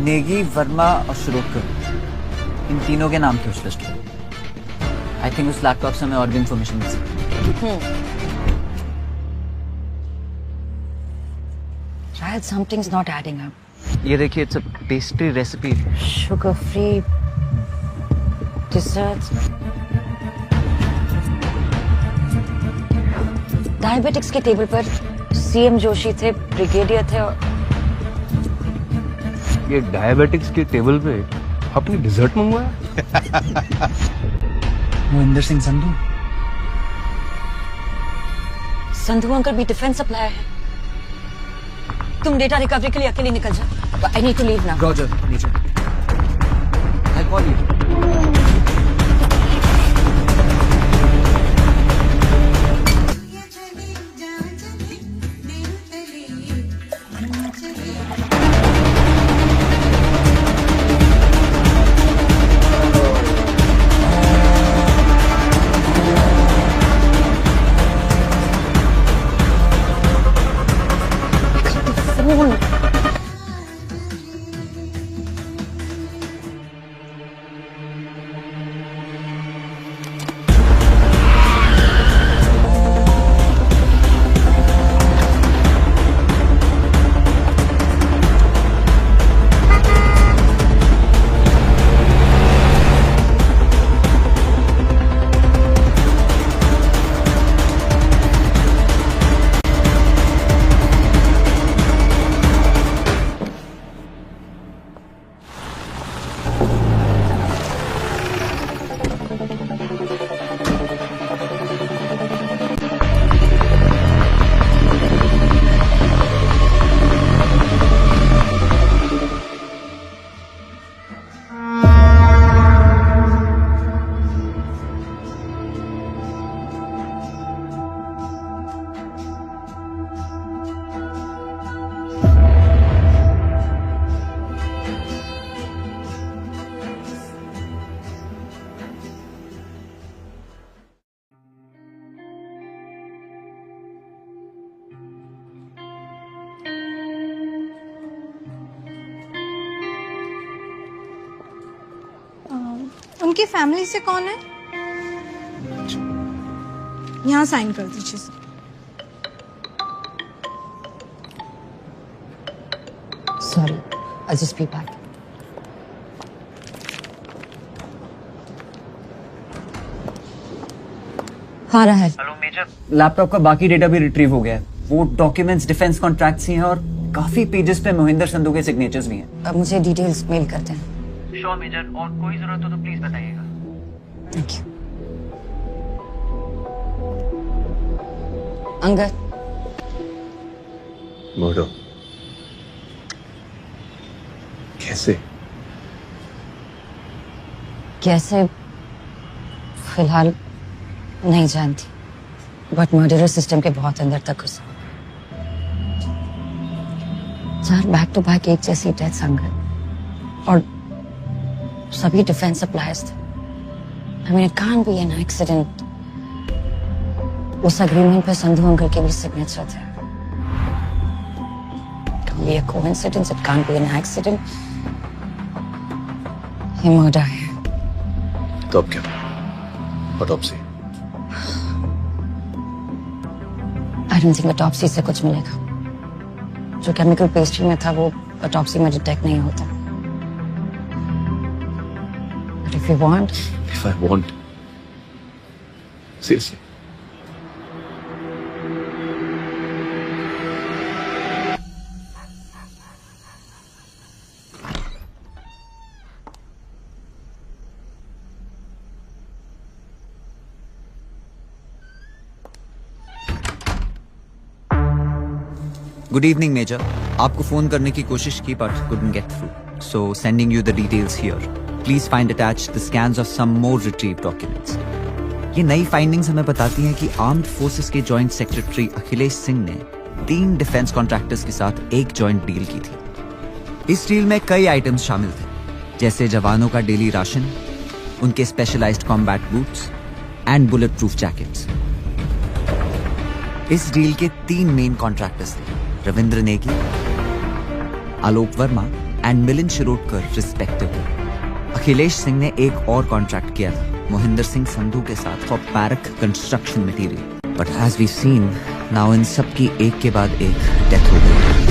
नेगी, वर्मा और शिरोडकर, इन तीनों के नाम थे उस लिस्ट में। आई थिंक उस लैपटॉप से हमें और भी इंफॉर्मेशन मिल सकती। शायद something's not adding up. ये देखिए, it's a pastry recipe. Sugar free desserts. Diabetics के टेबल पर सीएम जोशी थे, ब्रिगेडियर थे और ये डायबिटिक्स के टेबल पे आपने डिजर्ट मंगवाया? मोहिंदर सिंह संधू। संधू अंकल भी डिफेंस सप्लायर है। तुम डेटा रिकवरी के लिए अकेले निकल जाओ। I need to leave now. Roger, नीचे। I call you. उनकी फैमिली से कौन है? यहाँ साइन कर दीजिए sir. Sorry, I'll just be back. हाँ रहा है। Hello major. लैपटॉप का बाकी डेटा भी रिट्रीव हो गया है। वो डॉक्यूमेंट्स डिफेंस कॉन्ट्रैक्ट्स ही हैं और काफी पेजेस पे मोहिंदर संधू के सिग्नेचर्स भी हैं। अब मुझे डिटेल्स मेल करते हैं। श्योर मेजर, और कोई जरूरत हो तो प्लीज बताइएगा। Thank you. अंगद। बोलो। कैसे फिलहाल नहीं जानती, बट मर्डरर सिस्टम के बहुत अंदर तक घुसा। 4 बैक टू बैक एक जैसी डेथ संगत और सभी डिफेंस सप्लायर्स थे। I mean it can't be an accident. उस एग्रीमेंट पे संधू अंकल के भी सिग्नेचर थे। Can't be a coincidence, it can't be an accident. ये मर्डर है। तो अब क्या? Autopsy? I don't think autopsy से कुछ मिलेगा। जो केमिकल पेस्ट्री में था वो ऑटोप्सी में डिटेक्ट नहीं होता। But if you want, If I want, seriously. Good evening major. आपको फोन करने की कोशिश की but couldn't get through. So sending you the details here. Please find attached the scans of some more retrieved documents. ये नई findings हमें बताती हैं कि आर्म्ड फोर्सेस के जॉइंट सेक्रेटरी अखिलेश सिंह ने 3 डिफेंस कॉन्ट्रैक्टर्स के साथ एक जॉइंट डील की थी। इस डील में कई आइटम्स शामिल थे, जैसे जवानों का डेली राशन, उनके specialised combat boots and bullet proof jackets. इस डील के 3 मेन कॉन्ट्रैक्टर्स थे, रविंद्र नेगी, आलोक वर्मा एंड मिलिंद शिरोडकर रिस्पेक्टिवली। अखिलेश सिंह ने एक और कॉन्ट्रैक्ट किया था मोहिंदर सिंह संधू के साथ for barrack construction material, but as we seen now इन सब की एक के बाद एक डेथ हो गई।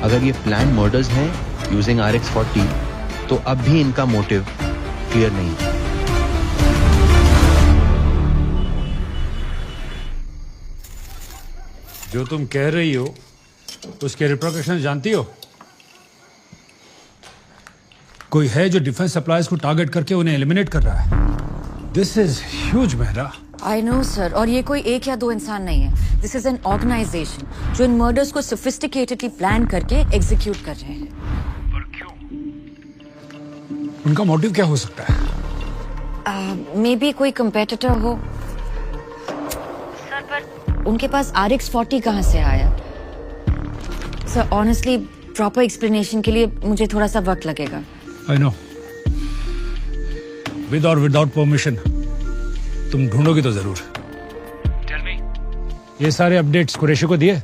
अगर ये प्लान मर्डर्स हैं यूजिंग RX-40 तो अब भी इनका मोटिव क्लियर नहीं है। जो तुम कह रही हो उसके रिप्रिकॉशन जानती हो? कोई है जो डिफेंस सप्लायर्स को टारगेट करके उन्हें एलिमिनेट कर रहा है। This is huge Mehra. I know sir, और ये कोई एक या दो इंसान नहीं है। दिस इज एन ऑर्गेनाइजेशन जो इन मर्डर्स को सोफिस्टिकेटेडली प्लान करके एग्जीक्यूट कर रहे हैं। पर क्यों? उनका मोटिव क्या हो सकता है? मे बी कोई कंपेटिटर हो सर, पर उनके पास RX-40 कहाँ से आया? सर ऑनेस्टली प्रॉपर एक्सप्लेनेशन के लिए मुझे थोड़ा सा वक्त लगेगा। आई नो, विद और विदाउट परमिशन तुम ढूंढोगी तो जरूर। टेल मी, ये सारे अपडेट्स कुरैशी को दिए?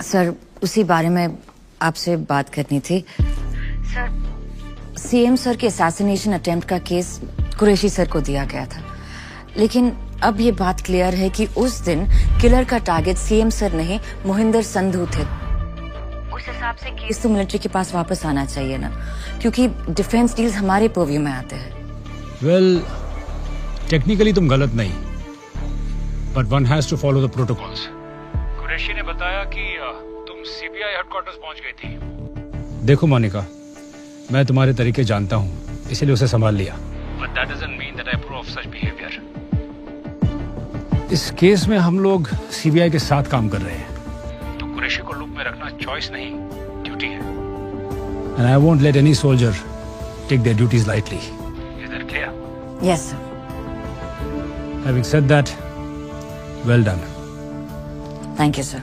सर उसी बारे में आपसे बात करनी थी। सर CM सर के असैसिनेशन अटेम्प्ट का केस कुरैशी सर को दिया गया था, लेकिन अब ये बात क्लियर है कि उस दिन किलर का टारगेट CM सर नहीं मोहिंदर संधू थे। उस हिसाब से केस तो मिलिट्री के पास वापस आना चाहिए ना, क्योंकि डिफेंस डील्स हमारे पर्व्यू में आते हैं। वेल, टेक्निकली तुम गलत नहीं, but one has to follow the protocols. Qureshi ने बताया कि तुम CBI हेडक्वार्टर्स पहुंच गई थी। देखो मोनिका, मैं तुम्हारे तरीके जानता हूं, इसीलिए उसे संभाल लिया। But that doesn't mean that I approve of such behavior. इस केस में हम लोग CBI के साथ काम कर रहे हैं, तो कुरैशी को लूप में रखना चॉइस नहीं, ड्यूटी है। And I won't let any soldier take their duties lightly. Is that clear? Yes, sir. Having said that, well done. Thank you, sir.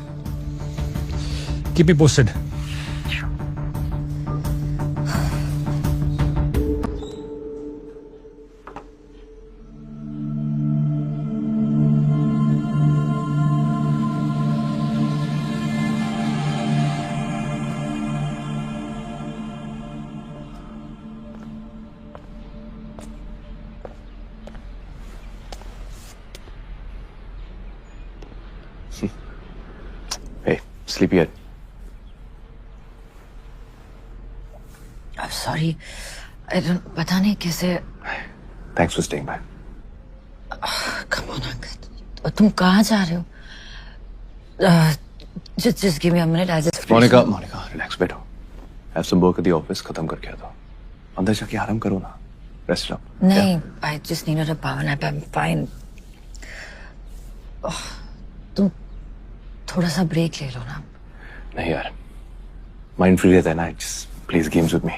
Keep me posted. Sleepyhead. I'm sorry. पता नहीं कैसे। Thanks for staying back. Come on, Angad. तुम कहाँ जा रहे हो? Just give me a minute. I'll just. Monica, relax, बैठो. Have some work at the office. खत्म करके आता हूँ. अंदर जाके आराम करो ना. Rest up. नहीं, I just needed a power nap. I'm fine. तुम थोड़ा सा ब्रेक ले लो ना। नहीं यार, माइंड फ्री रहता है ना, just please games with me.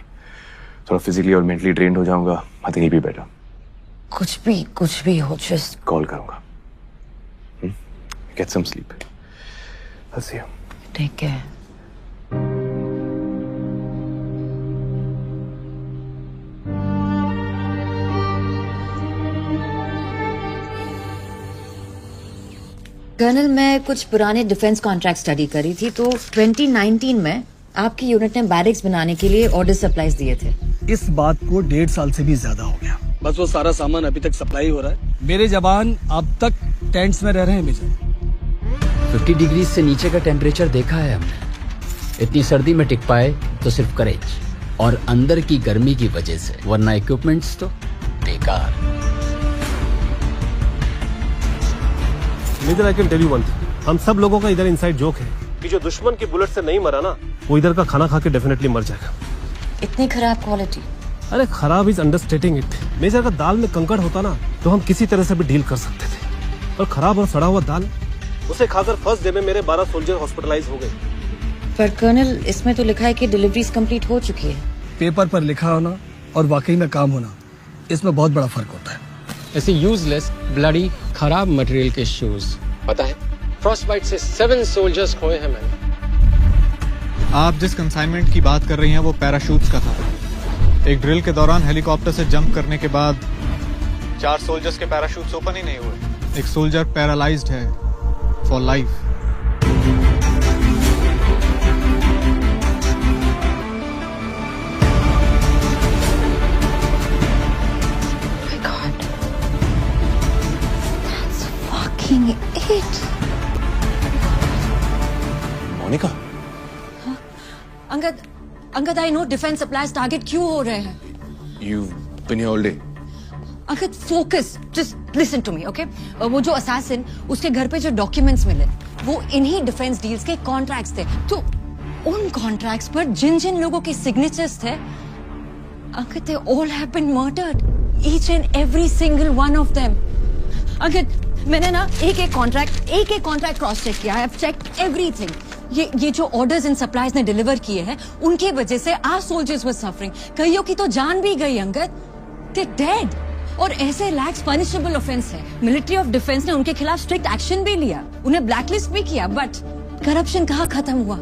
थोड़ा फिजिकली और मेंटली ड्रेन्ड हो जाऊंगा, I think it be better. कुछ भी हो, जस्ट कॉल करूंगा। Get some sleep. I see you. Take care. Colonel, मैं कुछ पुराने डिफेंस कॉन्ट्रैक्ट स्टडी करी थी, तो 2019 में आपकी यूनिट ने बैरिक्स बनाने के लिए ऑर्डर सप्लाईज दिए थे। इस बात को 1.5 साल से भी ज्यादा हो गया। बस वो सारा सामान अभी तक सप्लाई हो रहा है। मेरे जवान अब तक टेंट्स में रह रहे हैं मेजर। 50 डिग्री से नीचे का टेम्परेचर देखा है हमने। इतनी सर्दी में टिक पाए तो सिर्फ करेज और अंदर की गर्मी की वजह से, वरना इक्विपमेंट्स तो बेकार। Major, I can tell you one thing, हम सब लोगों का इधर इनसाइड जोक है कि जो दुश्मन की बुलेट से नहीं मरा ना, वो इधर का खाना खा के डेफिनेटली मर जाएगा। इतनी खराब क्वालिटी? अरे खराब इज अंडरस्टेटिंग इट। मेजर का दाल में कंकड़ होता ना तो हम किसी तरह से भी डील कर सकते थे, और खराब और सड़ा हुआ दाल, उसे खाकर फर्स्ट डे में मेरे 12 सोल्जर हॉस्पिटलाइज हो गए। पर कर्नल, इसमें तो लिखा है कि डिलीवरीज कंप्लीट हो चुकी है। पेपर पर लिखा होना और वाकई में काम होना, इसमें बहुत बड़ा फर्क होता है। ऐसे यूजलेस ब्लडी खराब मटेरियल के शूज, पता है फ्रॉस्टबाइट से 7 सोल्जर्स खोए हैं मैंने। आप जिस कंसाइनमेंट की बात कर रही हैं वो पैराशूट्स का था। एक ड्रिल के दौरान हेलीकॉप्टर से जंप करने के बाद 4 सोल्जर्स के पैराशूट्स ओपन ही नहीं हुए। एक सोल्जर पैरालाइज्ड है for life. Monika, Angad, I know defence supplies target क्यों हो रहे हैं? you've been here all day. Angad, focus, just listen to me, okay? वो जो असैसिन, उसके घर पे जो डॉक्यूमेंट्स मिले वो इन्हीं डिफेंस डील्स के कॉन्ट्रैक्ट्स थे। तो उन कॉन्ट्रैक्ट्स पर जिन जिन लोगों के सिग्नेचर्स थे, Angad, they all have been murdered, each and every single one of them. Angad, मैंने ना एक एक कॉन्ट्रैक्ट क्रॉस चेक किया है। I've checked everything. ये जो ऑर्डर्स एंड सप्लाईज ने डिलीवर किए हैं, उनके वजह से आवर सोल्जर्स वर सफरिंग। कईयों की तो जान भी गई अंगद, दे डेड। और ऐसे लैक्स पनिशेबल ऑफेंस है। मिलिट्री ऑफ डिफेंस ने उनके खिलाफ स्ट्रिक्ट एक्शन भी लिया, उन्हें ब्लैकलिस्ट भी किया, बट करप्शन कहाँ खत्म हुआ?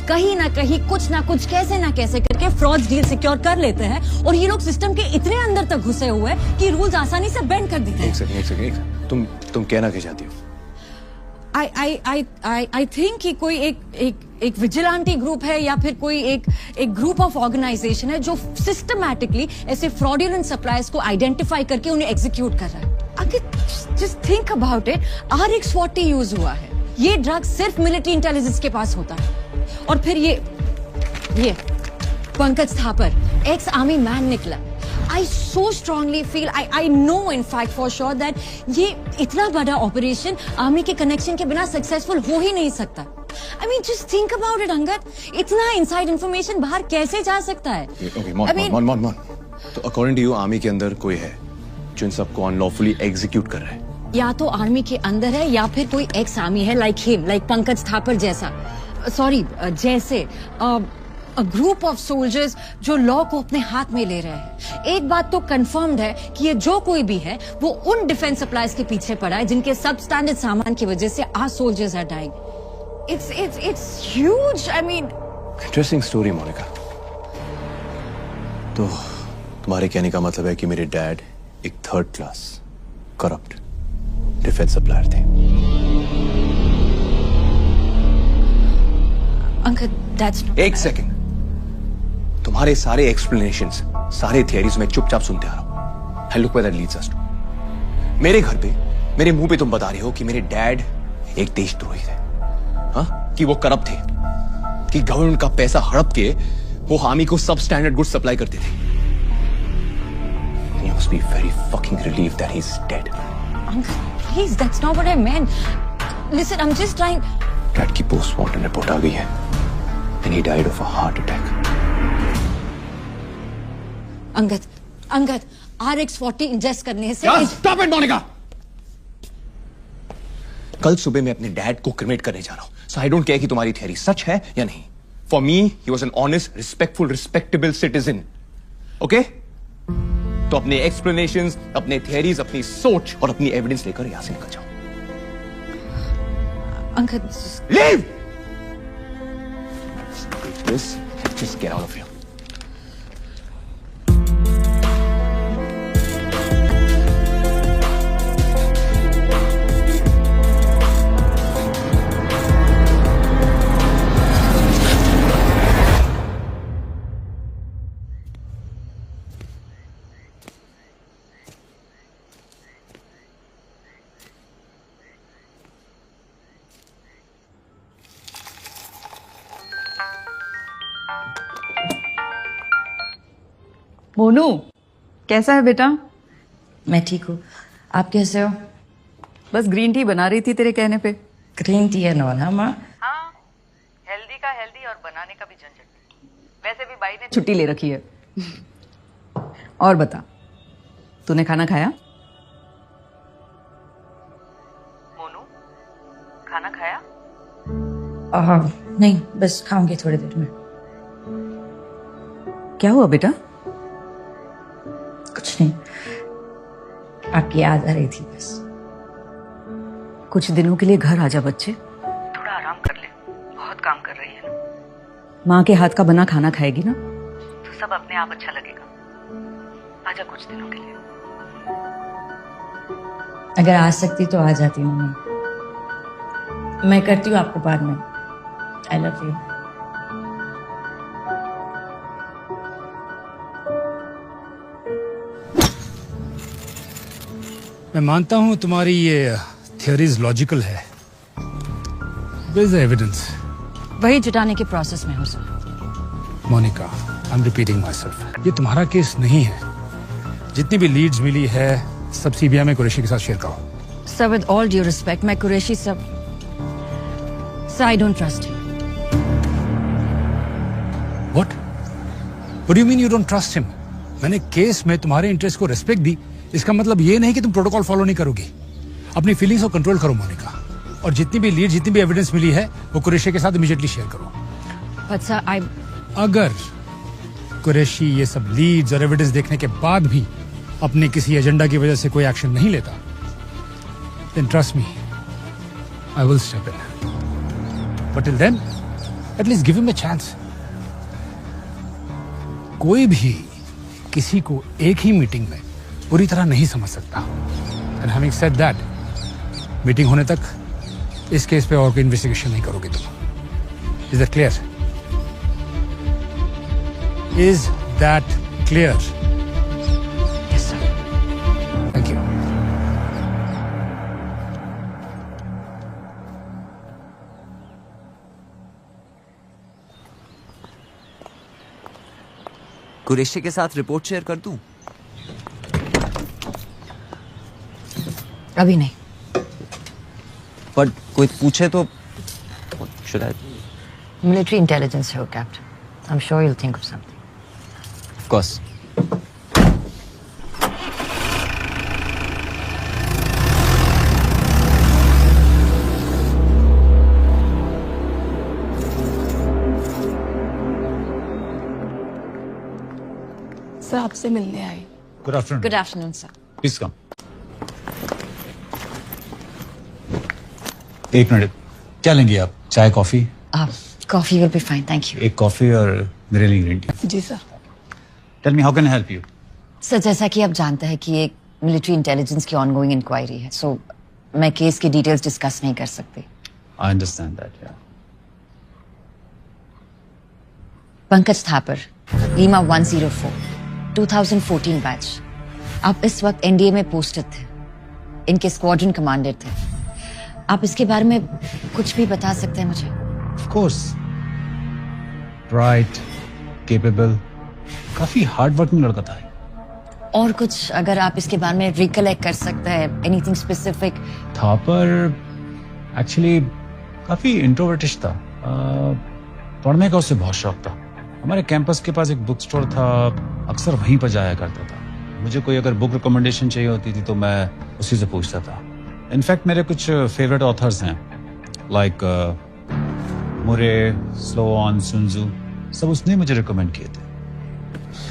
कहीं ना कहीं कुछ ना कुछ कैसे ना कैसे करके फ्रॉड डील सिक्योर कर लेते हैं, और ये लोग सिस्टम के इतने अंदर तक घुसे हुए हैं कि रूल्स आसानी से बेंड कर देते हैं। एक सेकंड, तुम कहना क्या चाहती हो? I think कि कोई एक विजिलेंटी ग्रुप है या फिर कोई एक ग्रुप ऑफ ऑर्गेनाइजेशन है जो सिस्टमैटिकली ऐसे फ्रॉडुलेंट सप्लायर्स को आइडेंटिफाई करके उन्हें एग्जीक्यूट कर रहा है। अगर just think about it, RX-40 use हुआ है। ये ड्रग सिर्फ मिलिट्री इंटेलिजेंस के पास होता है। और फिर ये Pankaj Thapar, ex army man निकला। I so strongly feel, I know in fact for sure that ये इतना बड़ा ऑपरेशन आर्मी के कनेक्शन के बिना सक्सेसफुल हो ही नहीं सकता। I mean just think about it Angad, इतना इनसाइड इंफॉर्मेशन बाहर कैसे जा सकता है? मोन, तो अकॉर्डिंग टू यू आर्मी के अंदर कोई है जो इन सबको अनलॉफुली एग्जीक्यूट कर रहा है? या तो आर्मी के अंदर है या फिर कोई एक्स आर्मी है, लाइक पंकज थापर जैसा, जैसे A group of soldiers जो लॉ को अपने हाथ में ले रहे हैं। एक बात तो कंफर्म्ड है कि ये जो कोई भी है वो उन डिफेंस सप्लाईज के पीछे पड़ा है जिनके सब स्टैंडर्ड सामान की वजह से our soldiers are dying. It's huge. I mean, interesting story Monika. तो तुम्हारे कहने का मतलब है कि मेरे डैड एक 3rd class corrupt defence supplier थे? अंकल, that's not एक सेकंड, तुम्हारे सारे एक्सप्लेनेशंस, सारे थियरीज में चुपचाप सुनते आ रहा हूं। And look where that leads us to. मेरे घर पे, मेरे मुंह पे तुम बता रहे हो कि मेरे डैड एक देशद्रोही थे, हाँ? कि वो करप्ट थे, कि गवर्नमेंट का पैसा हड़प के वो आर्मी को सब स्टैंडर्ड गुड्स सप्लाई करते थे। You must be very fucking relieved that he's dead. Uncle, please, that's not what I meant. Listen, I'm just trying. Dad की पोस्टमार्टम रिपोर्ट आ गई है and he died of a heart attack. Angad, RX-40 ingest करने से Stop it, Monika! कल सुबह मैं अपने dad को क्रिमेट करने जा रहा हूं, so I don't care कि तुम्हारी थियरी सच है या नहीं। For me, he was an honest, respectful, respectable citizen. Okay? तो अपने एक्सप्लेनेशंस, अपने थियरीज, अपनी सोच और अपनी एविडेंस लेकर यहां से निकल जाओ। Uncle, leave! Just get out of here. Monu, कैसा है बेटा? मैं ठीक हूँ, आप कैसे हो? बस ग्रीन टी बना रही थी तेरे कहने पे। ग्रीन टी है नॉन, हाँ माँ? हाँ, हेल्दी का हेल्दी और बनाने का भी भाई ने छुट्टी ले रखी है। और बता, तूने खाना खाया? मोनू, खाना खाया? नहीं, बस खाऊंगी थोड़ी देर में। क्या हुआ बेटा? कुछ नहीं, आपकी याद आ रही थी बस। कुछ दिनों के लिए घर आजा बच्चे, थोड़ा आराम कर ले, बहुत काम कर रही है ना। माँ के हाथ का बना खाना खाएगी ना तो सब अपने आप अच्छा लगेगा। आजा कुछ दिनों के लिए। अगर आ सकती तो आ जाती मम्मी। मैं करती हूँ आपको बाद में। I love you. मैं मानता हूं तुम्हारी ये थियोरीज लॉजिकल है। Where's the evidence? वही जुटाने के प्रोसेस में हूँ sir. Monika, I am repeating myself, ये तुम्हारा केस नहीं है। जितनी भी लीड्स मिली है सब सीबीआई में कुरैशी के साथ शेयर करो। Sir with all due respect, मैं Qureshi sir I don't trust him. What? What do you mean you don't trust him? मैंने केस में तुम्हारे इंटरेस्ट को रिस्पेक्ट दी, इसका मतलब ये नहीं कि तुम प्रोटोकॉल फॉलो नहीं करोगी। अपनी फीलिंग्स को कंट्रोल करो मोनिका, और जितनी भी लीड, जितनी भी एविडेंस मिली है वो कुरैशी के साथ इमीडिएटली शेयर करो। But sir, अगर कुरैशी ये सब लीड्स और एविडेंस देखने के बाद भी अपने किसी एजेंडा की वजह से कोई एक्शन नहीं लेता, then trust me, I will step in. But till then, at least give him a chance. कोई भी किसी को एक ही मीटिंग में पूरी तरह नहीं समझ सकता। And having said that, meeting होने तक इस केस पे और कोई इन्वेस्टिगेशन नहीं करोगे तुम। Is that clear? Is that clear? Yes, sir. Thank you. Qureshi के साथ रिपोर्ट शेयर कर दूं? अभी नहीं। पर कोई पूछे तो should I? Military intelligence है वो captain. I'm sure you'll think of something. Of course. Sir आपसे मिलने आई। Good afternoon. Good afternoon, sir. Please come. एक मिनट, क्या लेंगे आप? चाय, coffee? Coffee will be fine, thank you. एक कॉफी और मेरे लिए ग्रीन टी। जी sir. Tell me, how can I help you? Sir जैसा कि आप जानते हैं कि एक मिलिट्री इंटेलिजेंस की ऑनगोइंग इंक्वायरी है, सो मैं केस की डिटेल्स डिस्कस नहीं कर सकती। आई अंडरस्टैंड दैट, या। Pankaj Thapar, Lima 104, 2014 batch. आप इस वक्त एनडीए में पोस्टेड थे, इनके स्क्वाड्रन कमांडर थे। आप इसके बारे में कुछ भी बता सकते हैं मुझे? ऑफ कोर्स, ब्राइट, केपेबल, काफी हार्ड वर्किंग लड़का था। और कुछ अगर आप इसके बारे में रिकलेक्ट कर सकते हैं, एनीथिंग स्पेसिफिक? थापर एक्चुअली काफी इंट्रोवर्टिश था। पढ़ने का उससे बहुत शौक था। हमारे कैंपस के पास एक बुक स्टोर था, अक्सर वहीं पर जाया करता था। मुझे कोई अगर बुक रिकमेंडेशन चाहिए होती थी तो मैं उसी से पूछता था। इनफैक्ट मेरे कुछ फेवरेट ऑथर्स हैं, लाइक मुरे, स्लोआन, सुनजू, सब उसने मुझे रिकमेंड किए थे।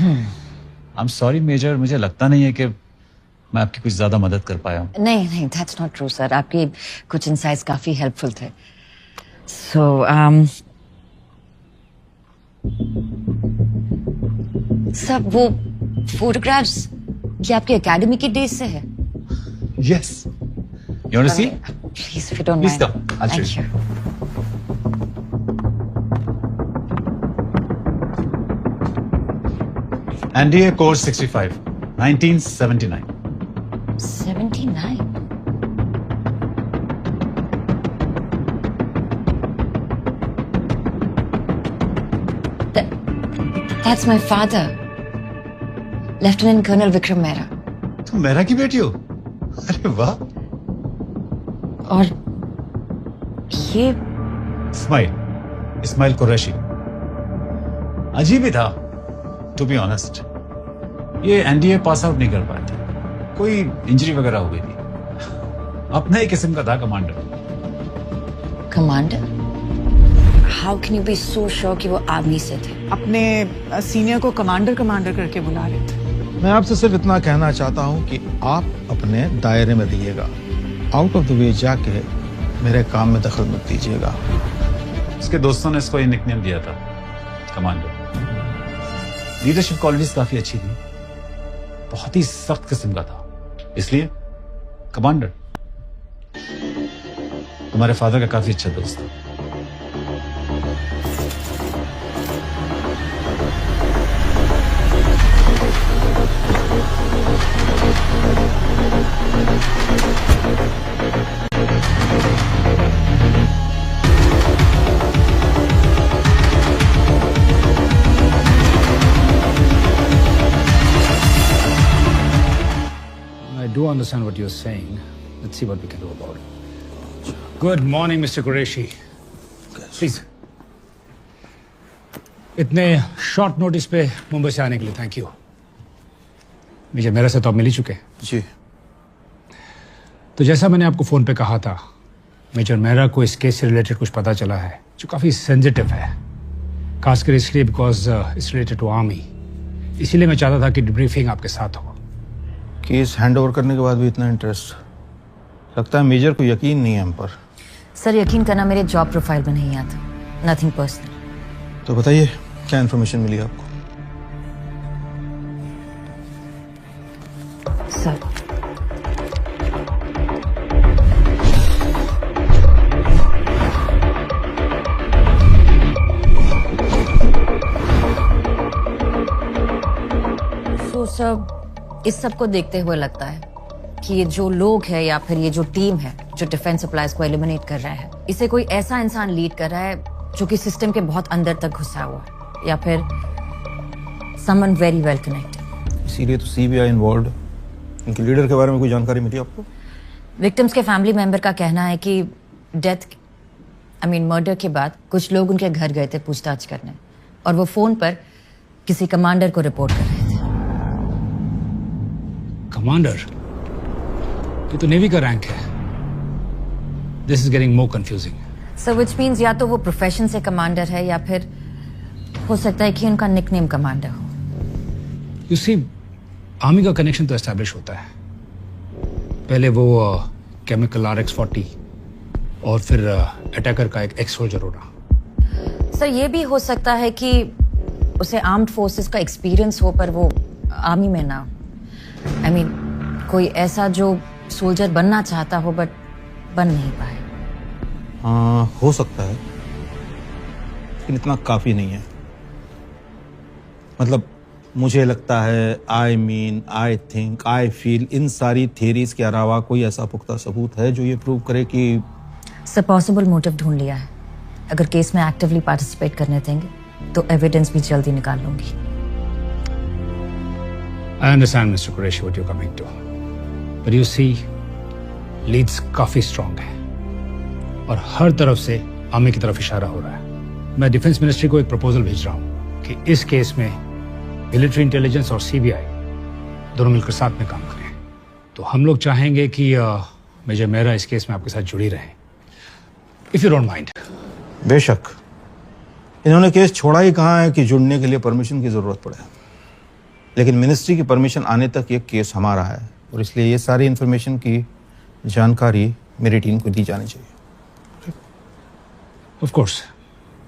आई एम सॉरी मेजर, मुझे लगता नहीं है कि मैं आपकी कुछ ज्यादा मदद कर पाया हूँ। नहीं नहीं, दैट्स नॉट ट्रू सर। आपके कुछ इनसाइट्स काफी हेल्पफुल थे। सो सब वो फोटोग्राफ्स ये आपके एकेडमी के डेज से है? Yes. You want to see? Please, if you don't Please mind. come. I'll show Thank you. NDA Course 65, 1979. 79? That's my father, Lieutenant Colonel Vikram Mehra. तुम मेहरा की बेटी हो? अरे वाह। और ये इस्माइल कुरैशी। अजीब ही था, टू बी ऑनेस्ट ये एनडीए पास आउट नहीं कर पाए थे, कोई इंजरी वगैरह हो गई थी। अपना ही किस्म का था commander. Commander? How can you be so sure कि वो आर्मी से थे? अपने सीनियर को कमांडर कमांडर करके बुला रहे थे। मैं आपसे सिर्फ इतना कहना चाहता हूं कि आप अपने दायरे में रहिएगा, आउट ऑफ द वे जाके मेरे काम में दखल मत दीजिएगा। उसके दोस्तों ने इसको ये निकनेम दिया था, कमांडर। लीडरशिप क्वालिटीज काफी अच्छी थी, बहुत ही सख्त किस्म का था, इसलिए कमांडर। तुम्हारे फादर का काफी अच्छा दोस्त था। I do understand what you're saying. Let's see what we can do about it. Good morning, Mr. Qureshi. Please. इतने शॉर्ट नोटिस पे मुंबई से आने के लिए थैंक यू। मेजर मेरा से तो आप मिल ही चुके। जी। तो जैसा मैंने आपको फोन पे कहा था, मेजर मेहरा को इस केस से रिलेटेड कुछ पता चला है जो काफी सेंसिटिव है, खासकर इसलिए because it's related to army. इसीलिए मैं चाहता था कि डिब्रीफिंग आपके साथ हो। केस हैंड ओवर करने के बाद भी इतना इंटरेस्ट, लगता है मेजर को यकीन नहीं है हम पर। सर यकीन करना मेरे जॉब प्रोफाइल में नहीं आता, नथिंग पर्सनल। तो बताइए क्या इन्फॉर्मेशन मिली आपको? सर सर इस सब को देखते हुए लगता है कि ये जो लोग हैं या फिर ये जो टीम है जो डिफेंस सप्लाईज को एलिमिनेट कर रहा है, इसे कोई ऐसा इंसान लीड कर रहा है जो कि सिस्टम के बहुत अंदर तक घुसा हुआ है, या फिर समवन वेरी वेल कनेक्टेड। इसीलिए तो सीबीआई इन्वॉल्व। इनके लीडर के बारे में कोई जानकारी मिली आपको? विक्टिम्स के फैमिली मेंबर का कहना है कि मर्डर के बाद कुछ लोग उनके घर गए थे पूछताछ करने, और वो फोन पर किसी कमांडर को रिपोर्ट कर रहे थे। कमांडर? ये तो नेवी का रैंक है। This is getting more confusing. So which means या तो वो प्रोफेशन से कमांडर है या फिर हो सकता है कि उनका निकनेम कमांडर हो। यू सी, आर्मी का कनेक्शन तो एस्टैब्लिश होता है। पहले वो केमिकल RX-40 और फिर अटैकर का एक एक्स सोल्जर होना। सर ये भी हो सकता है कि उसे आर्म्ड फोर्सेस का एक्सपीरियंस हो पर वो आर्मी में ना हो। कोई ऐसा जो सोल्जर बनना चाहता हो बट बन नहीं पाए। हाँ हो सकता है, लेकिन इतना काफी नहीं है। मतलब मुझे लगता है, आई थिंक, आई फील, इन सारी थियरीज के अलावा कोई ऐसा पुख्ता सबूत है जो ये प्रूव करे कि सर पॉसिबल मोटिव ढूंढ लिया है। अगर केस में एक्टिवली पार्टिसिपेट करने देंगे तो एविडेंस भी जल्दी निकाल लूंगी। I understand, Mr. Qureshi, what you're coming to. But you see, leads काफी स्ट्रांग है और हर तरफ से आर्मी की तरफ इशारा हो रहा है। मैं डिफेंस मिनिस्ट्री को एक प्रपोजल भेज रहा हूँ कि इस केस में मिलिट्री इंटेलिजेंस और सीबीआई दोनों मिलकर साथ में काम करें। तो हम लोग चाहेंगे कि मेजर मेहरा इस केस में आपके साथ जुड़ी रहे, इफ यू डोंट माइंड। बेशक, इन्होंने केस छोड़ा ही कहाँ है कि जुड़ने के लिए परमिशन की जरूरत पड़े, लेकिन मिनिस्ट्री की परमिशन आने तक ये केस हमारा है और इसलिए ये सारी इंफॉर्मेशन की जानकारी मेरी टीम को दी जानी चाहिए। Of course.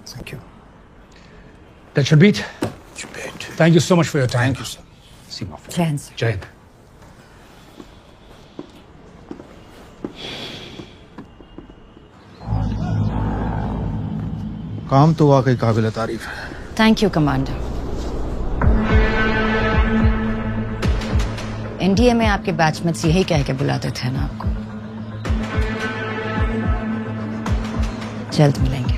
Thank you. That should be it. Thank you so much for your time. Thank you sir. Seema. जय हिंद। जय हिंद। काम तो वाकई काबिल तारीफ है। Thank you commander. एनडीए में आपके बैचमेट्स यही कह के बुलाते थे ना आपको। जल्द मिलेंगे।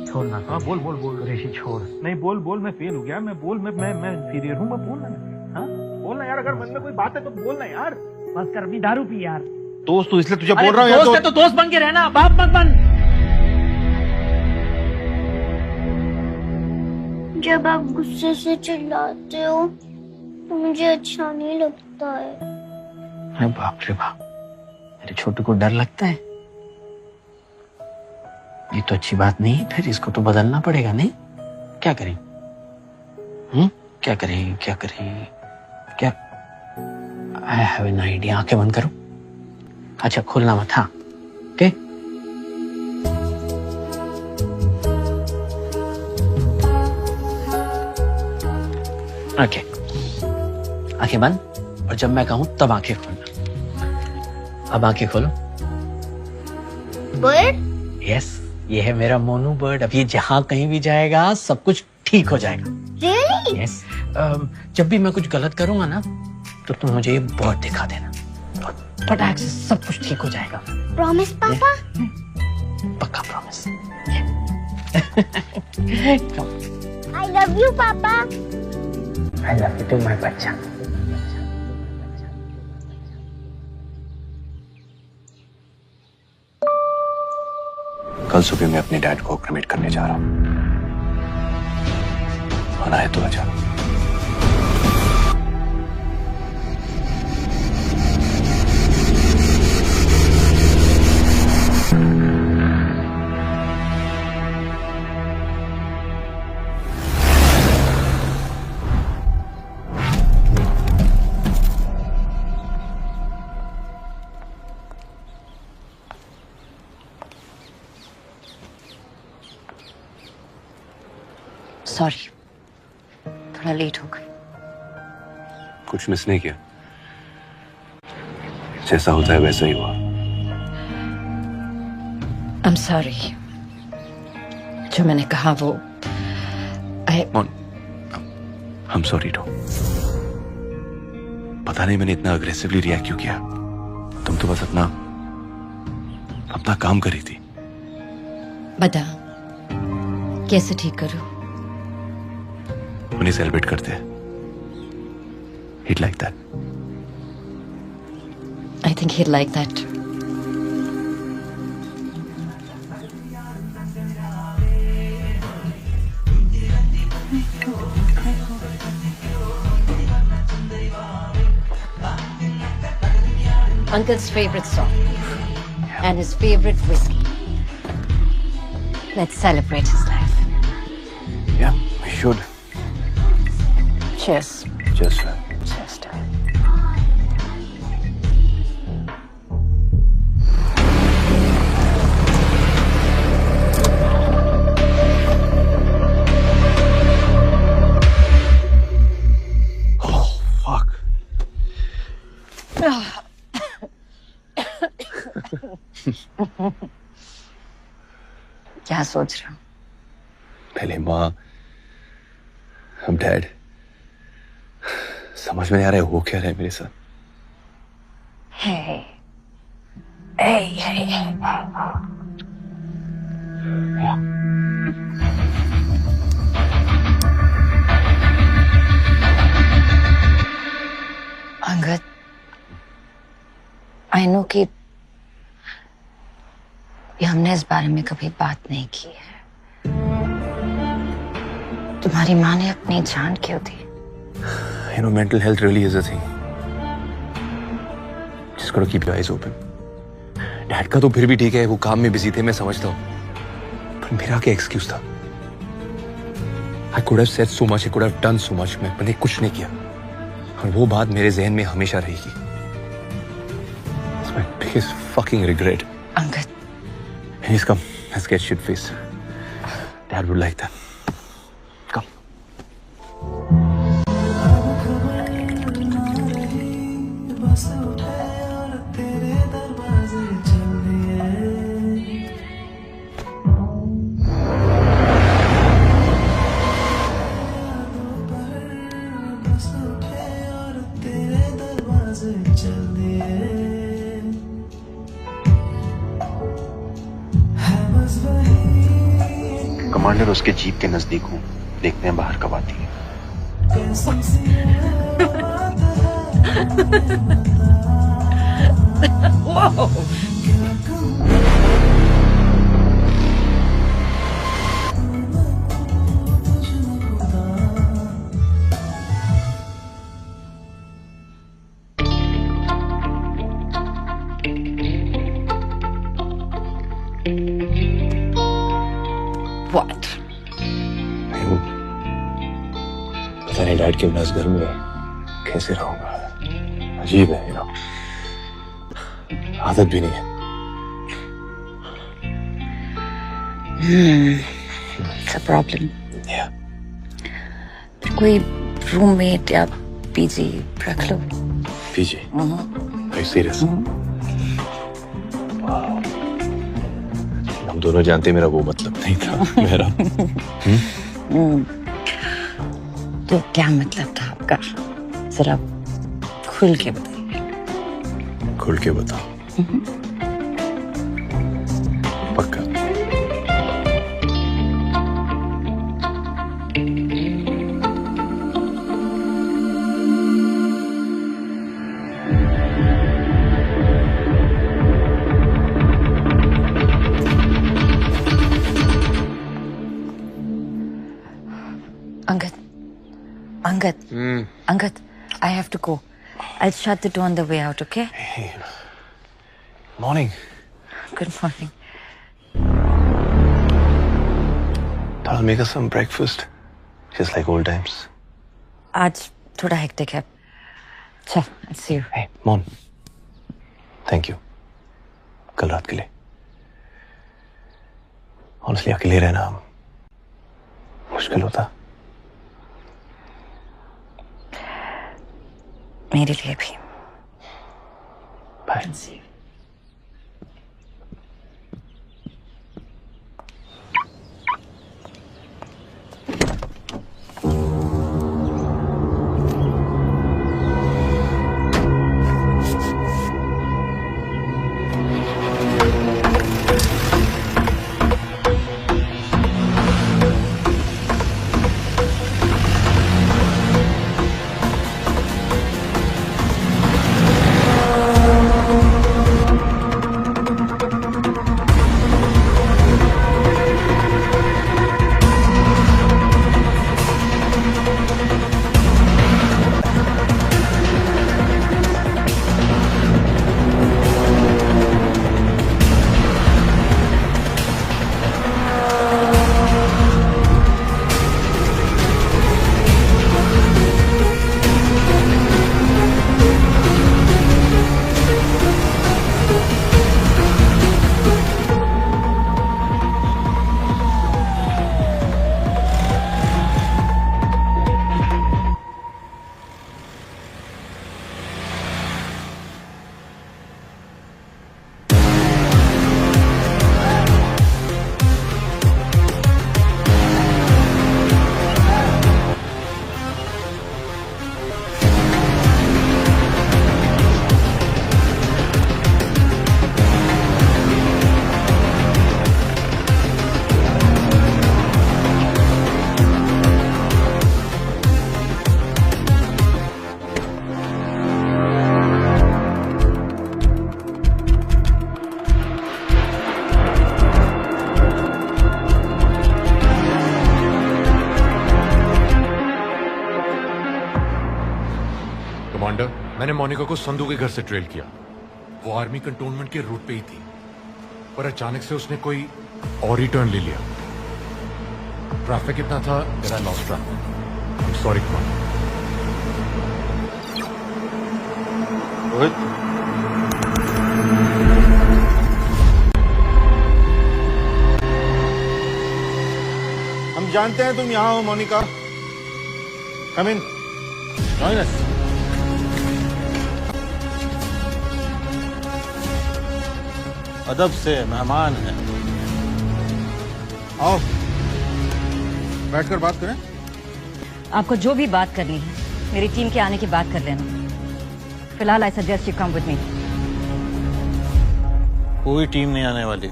छोड़ना। हाँ बोल बोल बोल। ऋषि छोड़। नहीं बोल बोल, मैं फेल हो गया, मैं बोल, मैं इंफीरियर हूँ, मैं बोल ना। हाँ बोलना यार, अगर मन में कोई बात है तो बोलना यार। बस कर, अभी दारू पी यार। दोस्त तो इसलिए तुझे अरे बोल रहा हूँ यार। दोस्त है तो दोस्त बन के रहना, बाप मत बन। जब आप गुस्से से चिल्लाते हो तो मुझे अच्छा नहीं लगता है। अरे बाप रे बाप, मेरे छोटू को डर लगता है। ये तो अच्छी बात नहीं है, फिर इसको तो बदलना पड़ेगा। नहीं क्या करें? क्या करें क्या करें क्या? I have an idea. आंखें बंद करो। अच्छा खोलना मत। हाँ ओके। ओके आंखें बंद, और जब मैं कहूं तब आंखें खोलना। अब आंखें खोलो। बर्ड? यस, ये है मेरा मोनू बर्ड। अब ये जहां कहीं भी जाएगा सब कुछ ठीक हो जाएगा। Really? यस। जब भी मैं कुछ गलत करूंगा ना तो तुम मुझे ये बर्ड दिखा देना, फटाक से सब कुछ ठीक हो जाएगा। प्रॉमिस पापा? पक्का प्रॉमिस। आई लव यू पापा। I love you too my बच्चा। कल सुबह मैं अपने डैड को क्रिमेट करने जा रहा हूँ। आना है तो आजा। सॉरी, थोड़ा लेट हो गई। कुछ मिस नहीं किया, जैसा होता है वैसा ही हुआ। I'm sorry। जो मैंने कहा वो I'm sorry too। पता नहीं मैंने इतना अग्रेसिवली रिएक्ट क्यों किया। तुम तो बस अपना काम कर रही थी। बता कैसे ठीक करूं? उन्हें सेलिब्रेट करते हैं। He'd like that। I think he'd like that। Uncle's favorite song and his favorite whiskey. Let's celebrate his life. Yeah, we should। Cheers। Cheers। Cheers to it। Oh, fuck। क्या सोच रहा हूँ? पहले माँ, अब डैड। समझ में नहीं आ रहा है वो क्या रहा है मेरे साथ। Hey। Hey, hey, hey। Angad, I know कि हमने इस बारे में कभी बात नहीं की है। तुम्हारी माँ ने अपनी जान क्यों दी? You know, mental health really is a thing। Just gotta keep your eyes open। Dad का तो फिर भी ठीक है, वो काम में बिजी थे, मैं समझता हूँ। पर मेरा क्या एक्सक्यूज था? I could have said so much, I could have done so much। मैंने कुछ नहीं किया, और वो बात मेरे जहन में हमेशा रहेगी। It's my biggest fucking regret। Angad. Please come, let's get shit faced। Dad would like that। Come। Commander उसके जीप के नजदीक हूँ, देखते हैं बाहर कब आती है। What? पता नहीं डैड के बिना इस घर में कैसे रहूंगा। अजीब है ना, आदत भी नहीं है। It's a problem. फिर कोई रूममेट या पीजी रख लो। पीजी? Are you serious? हम दोनों जानते मेरा वो मतलब नहीं था मेरा। तो क्या मतलब था आपका? जरा खुल के बताइए। खुल के बताओ। पक्का? Angad, I have to go. I'll shut the door on the way out, okay? Hey, morning. Good morning. I'll make us some breakfast, just like old times. आज थोड़ा हेक्टिक है। चल, I'll see you. Hey, Mon. Thank you. कल रात के लिए। Honestly, अकेले रहना मुश्किल होता। मेरे लिए भी। बाय। कमांडर, मैंने मोनिका को संधू के घर से ट्रेल किया। वो आर्मी कंटोनमेंट के रूट पे ही थी, पर अचानक से उसने कोई और ही टर्न ले लिया। ट्रैफिक इतना था that I lost track. I'm sorry, commander. Rohit, हम जानते हैं तुम यहाँ हो मोनिका। कम इन, जॉइन अस। अदब से, मेहमान है। आओ, बैठकर बात करें। आपको जो भी बात करनी है मेरी टीम के आने की बात कर लेना। फिलहाल I suggest you come with me. कोई टीम नहीं आने वाली,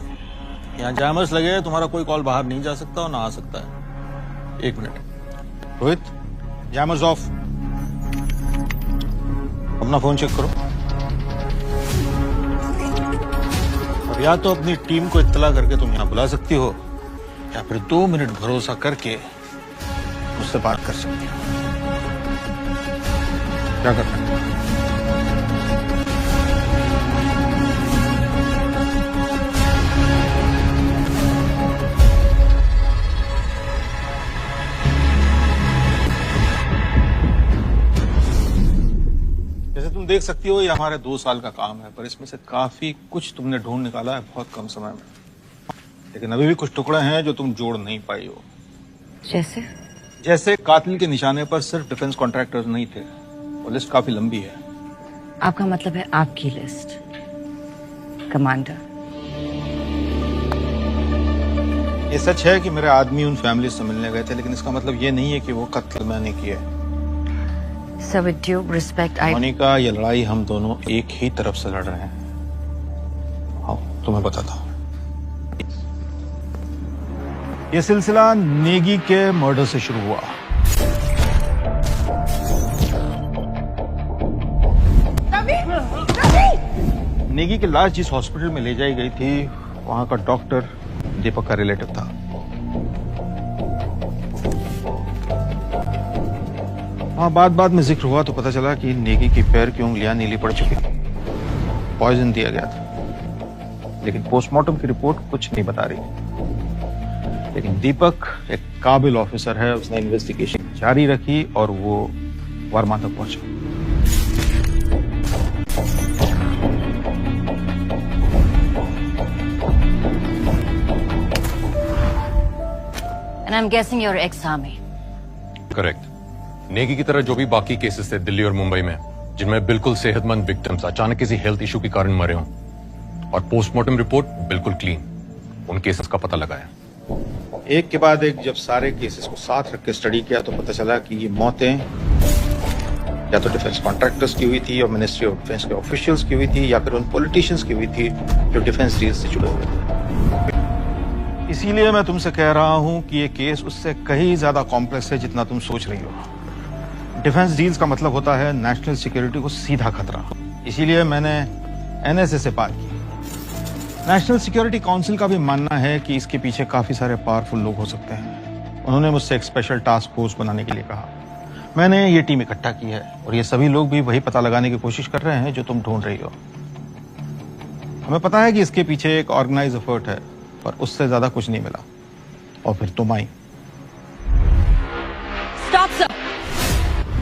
यहाँ जैमर्स लगे, तुम्हारा कोई कॉल बाहर नहीं जा सकता और ना आ सकता है। 1 मिनट रोहित, जैमर्स ऑफ। अपना फोन चेक करो। अब या तो अपनी टीम को इत्तला करके तुम यहाँ बुला सकती हो, या फिर 2 मिनट भरोसा करके मुझसे बात कर सकती हो। क्या करना है? जैसे तुम देख सकती हो, ये हमारे 2 साल का काम है, पर इसमें से काफी कुछ तुमने ढूंढ निकाला है बहुत कम समय में। लेकिन अभी भी कुछ टुकड़े हैं जो तुम जोड़ नहीं पाई हो। जैसे कातिल के निशाने पर सिर्फ डिफेंस कॉन्ट्रैक्टर्स नहीं थे, वो लिस्ट काफी लंबी है। आपका मतलब है आपकी लिस्ट, कमांडर? ये सच है कि मेरे आदमी उन फैमिली से मिलने गए थे, लेकिन इसका मतलब ये नहीं है कि वो कत्ल मैंने किया है। Sir, with due respect, Monika, ये लड़ाई हम दोनों एक ही तरफ से लड़ रहे हैं। आओ तुम्हें बताता हूँ। ये सिलसिला नेगी के मर्डर से शुरू हुआ। नेगी की लाश जिस हॉस्पिटल में ले जाई गई थी, वहां का डॉक्टर दीपक का रिलेटिव था। वहां बात में जिक्र हुआ तो पता चला कि नेगी की पैर की उंगलियां नीली पड़ चुकी थी। पॉइजन दिया गया था, लेकिन पोस्टमार्टम की रिपोर्ट कुछ नहीं बता रही। लेकिन दीपक एक काबिल ऑफिसर है, उसने इन्वेस्टिगेशन जारी रखी और वो वर्मा तक पहुंचा। And I'm guessing you're ex-army. Correct. Negi की तरह जो भी बाकी केसेस थे दिल्ली और मुंबई में, जिनमें बिल्कुल सेहतमंद विक्टिम्स अचानक किसी हेल्थ इशू के कारण मरे हों, और पोस्टमार्टम रिपोर्ट बिल्कुल क्लीन, उन केसेस का पता लगाया। एक के बाद एक जब सारे केसेस को साथ रख के स्टडी किया तो पता चला कि ये मौतें या तो डिफेंस कॉन्ट्रैक्टर्स की हुई थी और मिनिस्ट्री ऑफ डिफेंस के ऑफिशियल्स की हुई थी, या फिर उन पॉलिटिशियंस की हुई थी जो डिफेंस डील से जुड़े हुए थे। इसीलिए मैं तुमसे कह रहा हूं कि ये केस उससे कहीं ज्यादा कॉम्प्लेक्स है जितना तुम सोच रही हो। डिफेंस डील्स का मतलब होता है नेशनल सिक्योरिटी को सीधा खतरा। इसीलिए मैंने एनएसए से बात की। नेशनल सिक्योरिटी काउंसिल का भी मानना है कि इसके पीछे काफी सारे पावरफुल लोग हो सकते हैं। उन्होंने मुझसे एक स्पेशल टास्क फोर्स बनाने के लिए कहा। मैंने ये टीम इकट्ठा की है और ये सभी लोग भी वही पता लगाने की कोशिश कर रहे हैं जो तुम ढूंढ रही हो। हमें पता है कि इसके पीछे एक ऑर्गेनाइज एफर्ट है, पर उससे ज्यादा कुछ नहीं मिला, और फिर तुम आई। Stop, sir.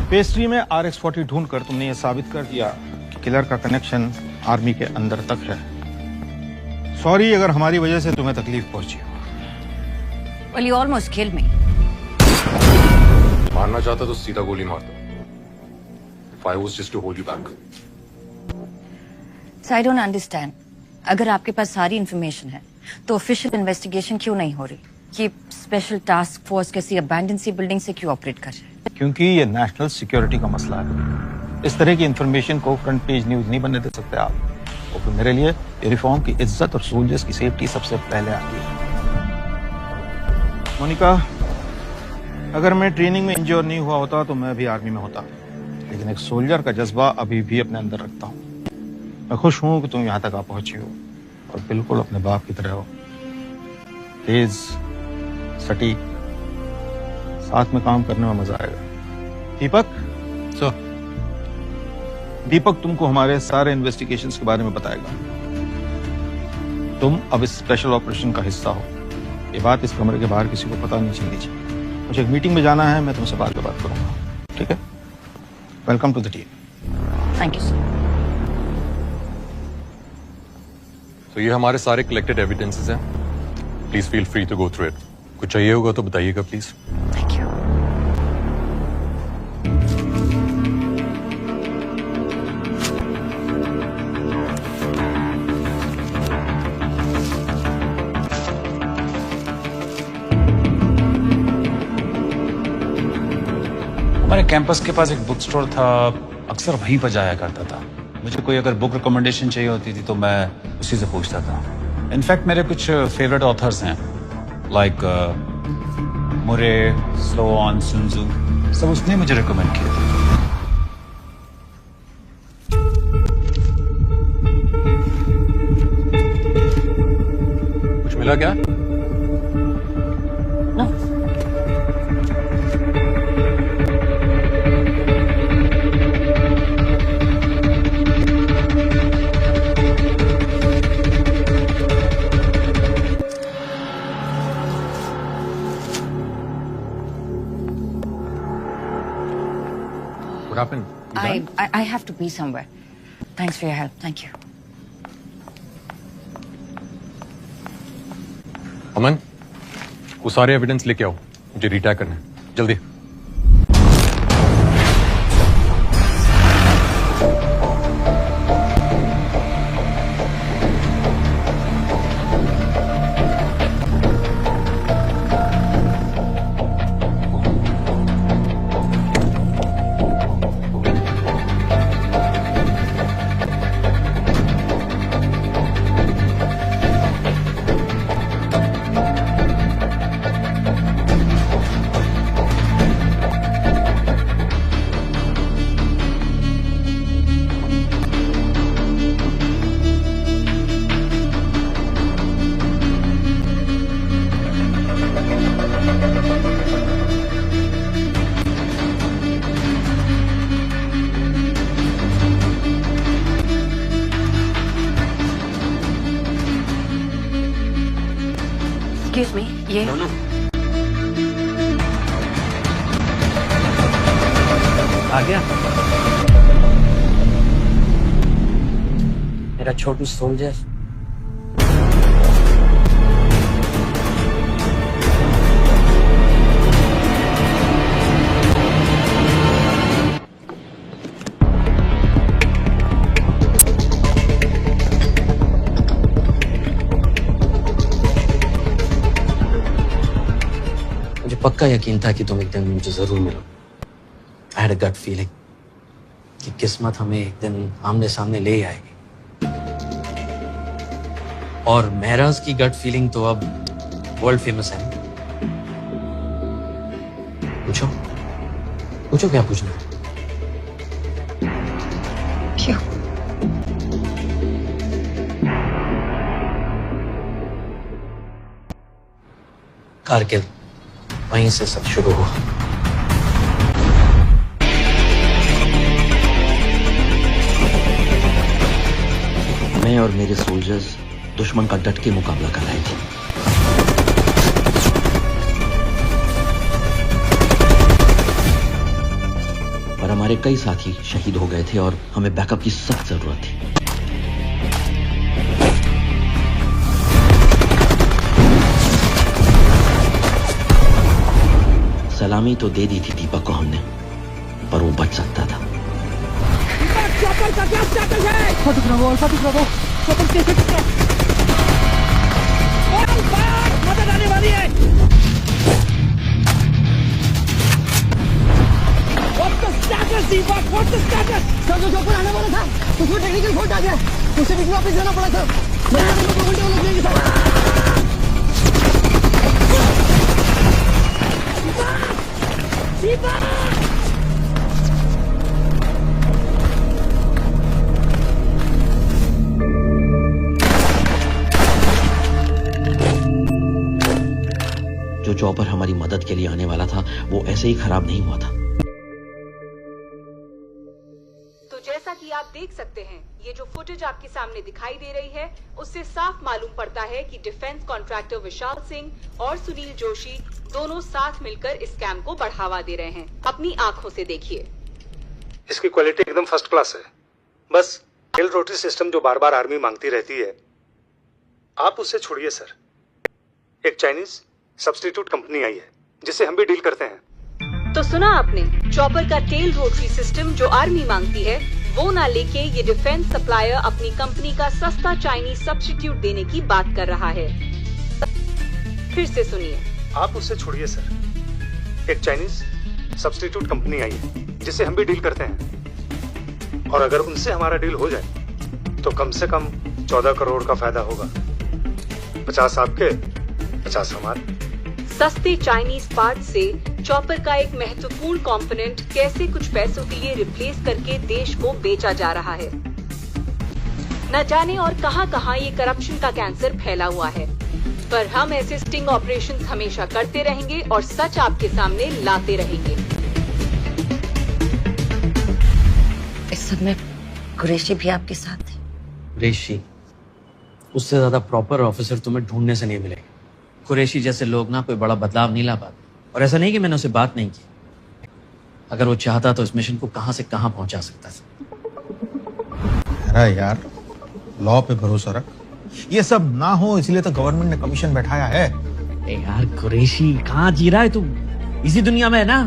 पेस्ट्री में RX-40 ढूंढकर तुमने ये साबित कर दिया कि किलर का कनेक्शन आर्मी के अंदर तक है। सॉरी अगर हमारी वजह से तुम्हें तकलीफ पहुंची हो। Well, you almost killed me. मारना चाहता तो सीधा गोली मारता। If I was just to hold you back. So I don't understand. अगर आपके पास सारी इंफॉर्मेशन है, तो ऑफिशियल इन्वेस्टिगेशन क्यों नहीं हो रही? ये स्पेशल टास्क फोर्स कैसी अबैंडन सी बिल्डिंग से क्यों ऑपरेट कर रहे हैं? क्योंकि ये नेशनल सिक्योरिटी का मसला है। इस तरह की इंफॉर्मेशन को फ्रंट पेज न्यूज नहीं बनने दे सकते आप। और फिर मेरे लिए यूनिफॉर्म की इज्जत और सोल्जर्स की सेफ्टी सबसे पहले आती है। मोनिका, अगर मैं ट्रेनिंग में इंजर नहीं हुआ होता तो मैं भी आर्मी में होता, लेकिन एक सोल्जर का जज्बा अभी भी अपने अंदर रखता हूँ। मैं खुश हूं कि तुम यहाँ तक आ पहुंची हो और बिल्कुल अपने बाप की तरह हो, तेज, सटीक, साथ में काम करने में मजा आएगा। दीपक सर, दीपक तुमको हमारे सारे इन्वेस्टिगेशंस के बारे में बताएगा। तुम अब इस स्पेशल ऑपरेशन का हिस्सा हो। ये बात इस कमरे के बाहर किसी को पता नहीं चलनी चाहिए। मुझे एक मीटिंग में जाना है, मैं तुमसे बाद में बात करूंगा, ठीक है? Welcome to the team. Thank you sir. तो ये हमारे सारे कलेक्टेड एविडेंसेस हैं। Please feel free to go through it. कुछ चाहिए होगा तो बताइएगा प्लीज। Thank you. हमारे कैंपस के पास एक बुक स्टोर था, अक्सर वहीं पर जाया करता था। मुझे कोई अगर बुक रिकमेंडेशन चाहिए होती थी तो मैं उसी से पूछता था। इनफैक्ट मेरे कुछ फेवरेट ऑथर्स हैं लाइक मुरे, स्लो ऑन, सुनजू, सब उसने मुझे रिकमेंड किए थे। कुछ मिला क्या? What happened? I have to be somewhere. Thanks for your help. Thank you. अमन, वो सारे एविडेंस लेके आओ, मुझे रिटैग करना है, जल्दी। Excuse me, ये आ गया मेरा छोटू सोल्जर। पक्का यकीन था कि तुम एक दिन मुझे जरूर मिलो। I had a gut feeling कि किस्मत हमें एक दिन आमने सामने ले आएगी। और महराज की गट फीलिंग तो अब वर्ल्ड फेमस है। पूछो पूछो क्या पूछना है? क्यों? कारगिल, वहीं से सब शुरू हुआ। मैं और मेरे सोल्जर्स दुश्मन का डट के मुकाबला कर रहे थे। पर हमारे कई साथी शहीद हो गए थे और हमें बैकअप की सख्त जरूरत थी। सलामी तो दे दी थी दीपक को हमने, पर वो बच सकता था। चॉपर का क्या स्टेटस है? चॉपर कैसे मदद आने वाली है। What's the status, Deepak? What's the status? Sir जो चॉपर आने वाला था, उसमें टेक्निकल फॉल्ट आ गया, उसे बीच में वापस जाना पड़ा था। मेरे हाथ में 2 घंटे लग जाएंगे सर। जो चॉपर हमारी मदद के लिए आने वाला था वो ऐसे ही खराब नहीं हुआ था। तो जैसा कि आप देख सकते हैं, ये जो फुटेज आपके सामने दिखाई दे रही है, उससे साफ मालूम पड़ता है कि डिफेंस कॉन्ट्रैक्टर विशाल सिंह और सुनील जोशी दोनों साथ मिलकर इस स्कैम को बढ़ावा दे रहे हैं। अपनी आंखों से देखिए। इसकी क्वालिटी एकदम फर्स्ट क्लास है। बस टेल रोटरी सिस्टम जो बार बार आर्मी मांगती रहती है, आप उससे छोड़िए सर। एक चाइनीज सब्स्टिट्यूट कंपनी आई है जिससे हम भी डील करते हैं। तो सुना आपने, चॉपर का टेल रोटरी सिस्टम जो आर्मी मांगती है वो ना लेके ये डिफेंस सप्लायर अपनी कंपनी का सस्ता चाइनीज सब्स्टिट्यूट देने की बात कर रहा है। फिर से सुनिए। आप उससे छोड़िए सर। एक चाइनीज सब्स्टिट्यूट कंपनी आई है जिससे हम भी डील करते हैं, और अगर उनसे हमारा डील हो जाए तो कम से कम 14 करोड़ का फायदा होगा। 50 आपके, 50 हमारे। सस्ते चाइनीज पार्ट से चॉपर का एक महत्वपूर्ण कंपोनेंट कैसे कुछ पैसों के लिए रिप्लेस करके देश को बेचा जा रहा है। न जाने और कहां-कहां ये करप्शन का कैंसर फैला हुआ है, पर हम ऐसे स्टिंग ऑपरेशंस हमेशा करते रहेंगे और सच आपके सामने लाते रहेंगे। इस सब में कुरैशी भी आपके साथ थे। कुरैशी, उससे ज्यादा प्रॉपर ऑफिसर तुम्हें ढूंढने से नहीं मिलेगा। कुरैशी जैसे लोग ना कोई बड़ा बदलाव नहीं ला पाते, और ऐसा नहीं कि मैंने उसे बात नहीं की। अगर वो चाहता तो इस मिशन को कहां से कहां पहुंचा सकता था। अरे यार, लॉ पे भरोसा रख। ये सब ना हो इसलिए तो गवर्नमेंट ने कमीशन बैठाया है। यार कुरैशी, कहाँ जी रहा है तू? इसी दुनिया में है ना?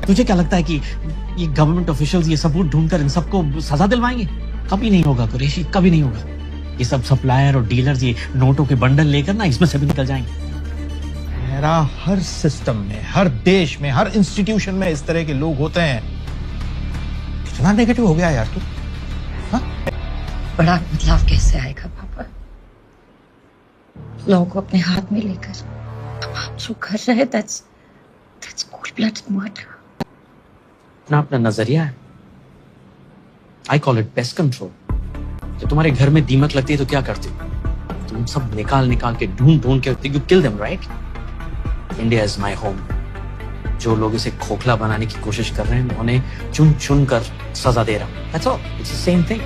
तुझे क्या लगता है कि ये गवर्नमेंट ऑफिशियल्स ये सबूत ढूंढकर इन सबको सजा दिलवाएंगे? कभी नहीं होगा कुरैशी, कभी नहीं होगा। ये सब सप्लायर और डीलर्स ये नोटों के बंडल लेकर ना इसमें से भी निकल जाएंगे। मेरा हर सिस्टम में, हर देश में, हर इंस्टीट्यूशन में इस तरह के लोग होते हैं। कितना नेगेटिव हो गया यार तू। बड़ा बदलाव कैसे आएगा पापा? लोगों को अपने हाथ में लेकर अब आप जो कर रहे हैं, that's cold-blooded murder। अपना नजरिया है। I call it pest control। जब तुम्हारे घर में दीमक लगती है तो क्या करते हो? तुम सब निकाल के ढूंढ के you kill them, right? India is my home। जो लोग इसे खोखला बनाने की कोशिश कर रहे हैं उन्हें चुन कर सजा दे रहा हूं। That's all। It's the same thing।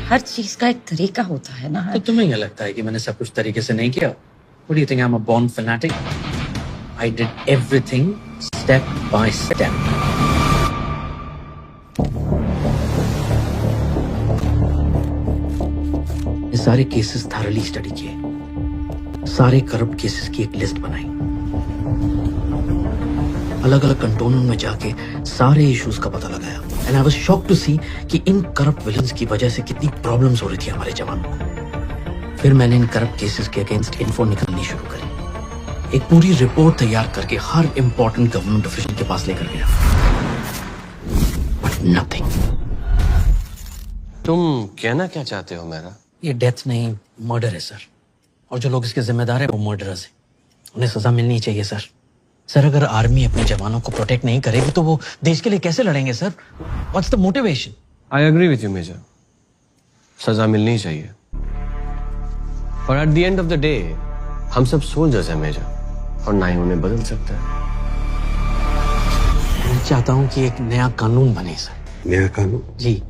हर चीज का एक तरीका होता है ना। तो तुम्हें क्या लगता है कि मैंने सब कुछ तरीके से नहीं किया? What do you think I'm a born fanatic? I did everything step by step। ये सारे केसेस थॉरली स्टडी किए, सारे करप्ट केसेस की एक लिस्ट बनाई, अलग अलग कंटोनमेंट में जाके सारे इश्यूज का पता लगाया। And I was shocked to see कि इन करप्ट विलन्स की वजह से कितनी प्रॉब्लम्स हो रही थी हमारे जवानों को। फिर मैंने इन करप्ट केसेस के अगेंस्ट इन्फो निकलनी शुरू करी। एक पूरी रिपोर्ट तैयार करके हर इंपॉर्टेंट गवर्नमेंट ऑफिशियल के पास लेकर गया, बट नथिंग। तुम कहना क्या चाहते हो मेरा? ये डेथ नहीं, मर्डर है सर। और जो लोग इसके जिम्मेदार है वो मर्डरर्स हैं। उन्हें सजा मिलनी चाहिए सर। सर, अगर आर्मी अपने जवानों को प्रोटेक्ट नहीं करेगी तो वो देश के लिए कैसे लड़ेंगे sir? What's the motivation? I agree with you major, सजा मिलनी चाहिए, और at the end of the day हम सब सोल्जर्स हैं मेजर, और ना ही उन्हें बदल सकता है। मैं चाहता हूँ कि एक नया कानून बने सर। नया कानून? जी,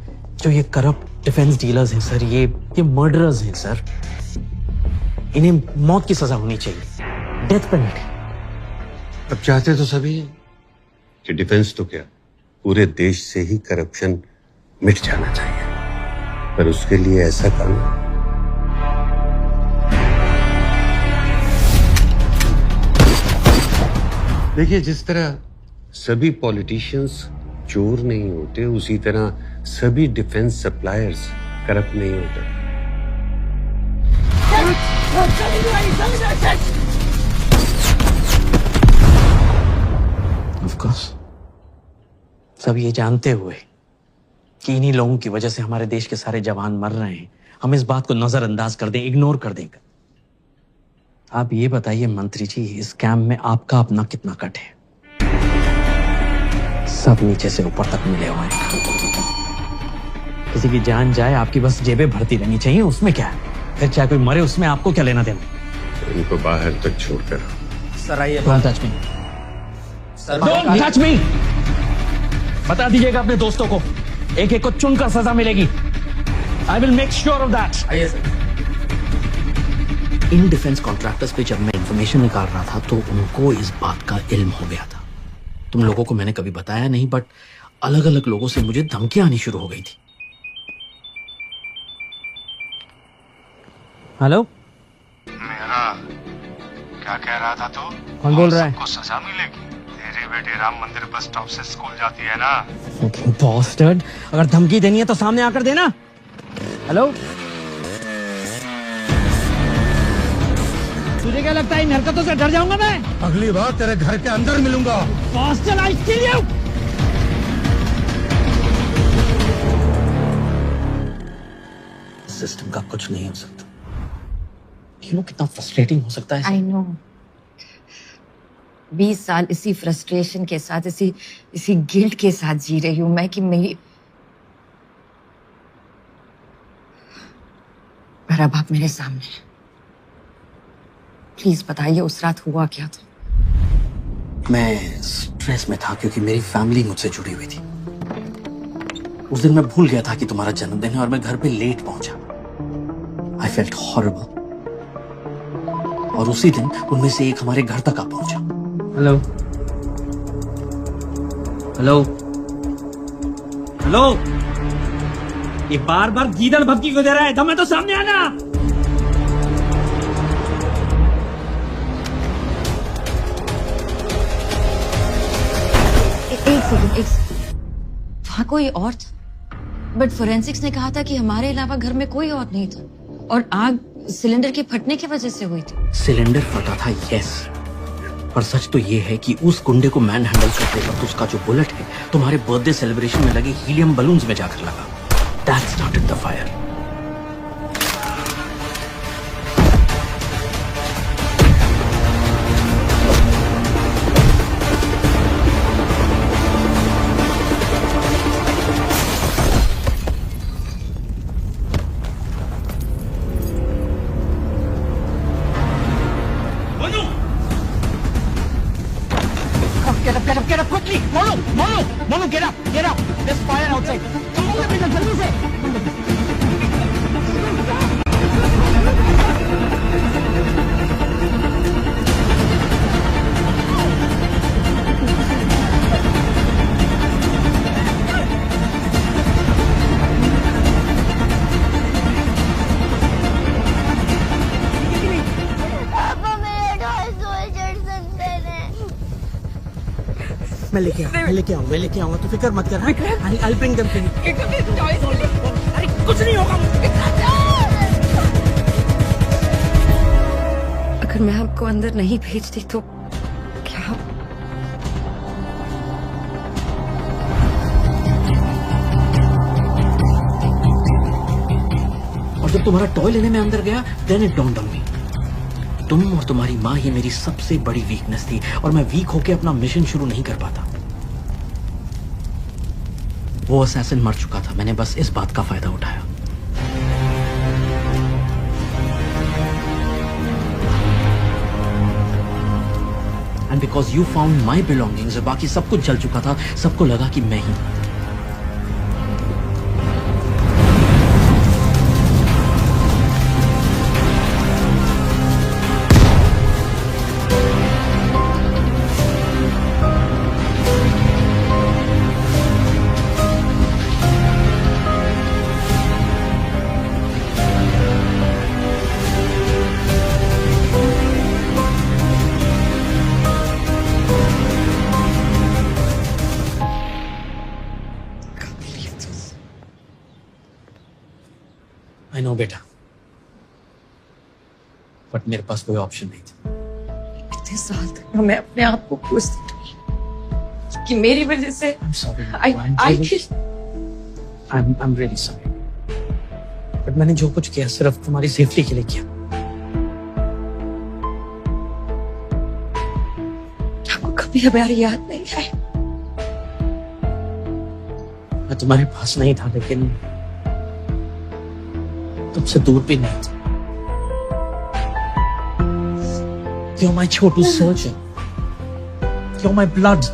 जो ये करप्ट डिफेंस डीलर्स हैं सर, ये मर्डरर्स हैं सर, इन्हें मौत की सजा होनी चाहिए, डेथ पेनल्टी। अब चाहते तो सभी कि डिफेंस तो क्या, पूरे देश से ही करप्शन मिट जाना चाहिए, पर उसके लिए ऐसा कानून। देखिए, जिस तरह सभी पॉलिटिशियंस चोर नहीं होते, उसी तरह सभी डिफेंस सप्लायर्स करप्ट नहीं होते। Of course। सब ये जानते हुए कि इन्हीं लोगों की वजह से हमारे देश के सारे जवान मर रहे हैं, हम इस बात को नजरअंदाज कर दें, इग्नोर कर दें। आप ये बताइए मंत्री जी, इस कैंप में आपका अपना कितना कट है? सब नीचे से ऊपर तक मिले हुए हैं। किसी की जान जाए, आपकी बस जेबें भरती रहनी चाहिए, उसमें क्या है? फिर चाहे कोई मरे, उसमें आपको क्या लेना देना? इनको बाहर तक छोड़कर। सर आइए। Don't touch me. Don't touch me. बता दीजिएगा अपने दोस्तों को, एक एक को चुनकर सजा मिलेगी। I will make sure of that. आइए सर। इन डिफेंस कॉन्ट्रैक्टर्स पे जब मैं इंफॉर्मेशन निकाल रहा था तो उनको इस बात का इल्म हो गया था। तुम लोगों को मैंने कभी बताया नहीं, बट अलग अलग लोगों से मुझे धमकियां आनी शुरू हो गई थी। हेलो, मेरा क्या कह रहा था तू? कौन बोल रहा है? सबको सजा मिलेगी। तेरे बेटे राम मंदिर बस स्टॉप से स्कूल जाती है ना। बॉस्टर्ड, अगर धमकी देनी है तो सामने आकर देना। हेलो, तुझे क्या लगता है इन हरकतों से डर जाऊंगा मैं? अगली बार तेरे घर के अंदर मिलूंगा। बॉस्टर्ड, आई किल यू। सिस्टम का कुछ नहीं हो सकता। यू नो कितना फ्रस्ट्रेटिंग हो सकता है। आई नो 20 साल इसी फ्रस्ट्रेशन के साथ, इसी गिल्ट के साथ जी रही हूं मैं कि मेरी, पर अब आप मेरे सामने हैं। प्लीज बताइए उस रात हुआ क्या था? मैं स्ट्रेस में था क्योंकि मेरी फैमिली मुझसे जुड़ी हुई थी। उस दिन मैं भूल गया था कि तुम्हारा जन्मदिन है और मैं घर पे लेट पहुंचा। I felt horrible. और उसी दिन उनमें से एक हमारे घर तक आ पहुंचा। हेलो हेलो हेलो, ये बार बार गीदड़ भपकी को दे रहा है, दम है तो सामने आना। एक वहाँ कोई और था, बट फोरेंसिक्स ने कहा था कि हमारे अलावा घर में कोई और नहीं था और आग सिलेंडर के फटने की वजह से हुई थी। सिलेंडर फटा था, यस, पर सच तो ये है कि उस गुंडे को मैन हैंडल करते वक्त उसका जो बुलेट है तुम्हारे बर्थडे सेलिब्रेशन में लगे हीलियम बलून्स में जाकर लगा। That started the fire. Get up quickly! Monu, get up! There's fire outside. Come on, बेटा, जल्दी से! मैं लेके आऊंगा, तू फिक्र मत कर। I'll bring them to you। अरे कुछ नहीं होगा। अगर मैं आपको अंदर नहीं भेजती तो क्या? और जब तुम्हारा टॉय लेने में अंदर गया, then it dawned on me। तुम और तुम्हारी माँ ही मेरी सबसे बड़ी वीकनेस थी और मैं वीक होके अपना मिशन शुरू नहीं कर पाता। वो असैसिन मर चुका था, मैंने बस इस बात का फायदा उठाया। And because you found my belongings, बाकी सब कुछ जल चुका था, सबको लगा कि मैं ही। आई नो बेटा, बट मेरे पास कोई ऑप्शन नहीं था। इतने साल तक मैं अपने आप को कोसती रही कि मेरी वजह से I'm really sorry। बट मैंने जो कुछ किया सिर्फ तुम्हारी सेफ्टी के लिए किया। आपको कभी हमारी याद नहीं आई? मैं तुम्हारे पास नहीं था, लेकिन तुमसे दूर भी नहीं था। You're my Chhotu surgeon। You're my blood।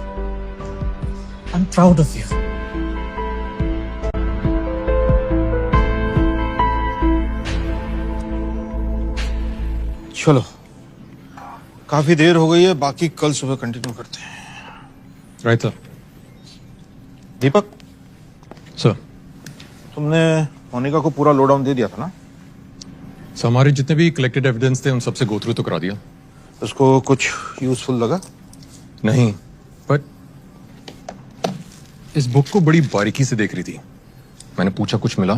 I'm proud of you। चलो, काफी देर हो गई है, बाकी कल सुबह कंटिन्यू करते हैं। Right sir. दीपक सर, तुमने मोनिका को पूरा लोडाउन दे दिया था ना? सर, हमारे जितने भी कलेक्टेड एविडेंस थे उन सबसे गो थ्रू तो करा दिया। उसको कुछ यूजफुल लगा? नहीं, बट इस बुक को बड़ी बारीकी से देख रही थी। मैंने पूछा कुछ मिला?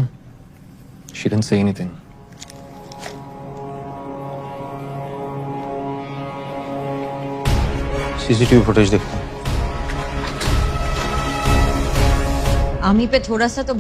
She didn't say anything. CCTV footage देखो। आमी पे थोड़ा सा तो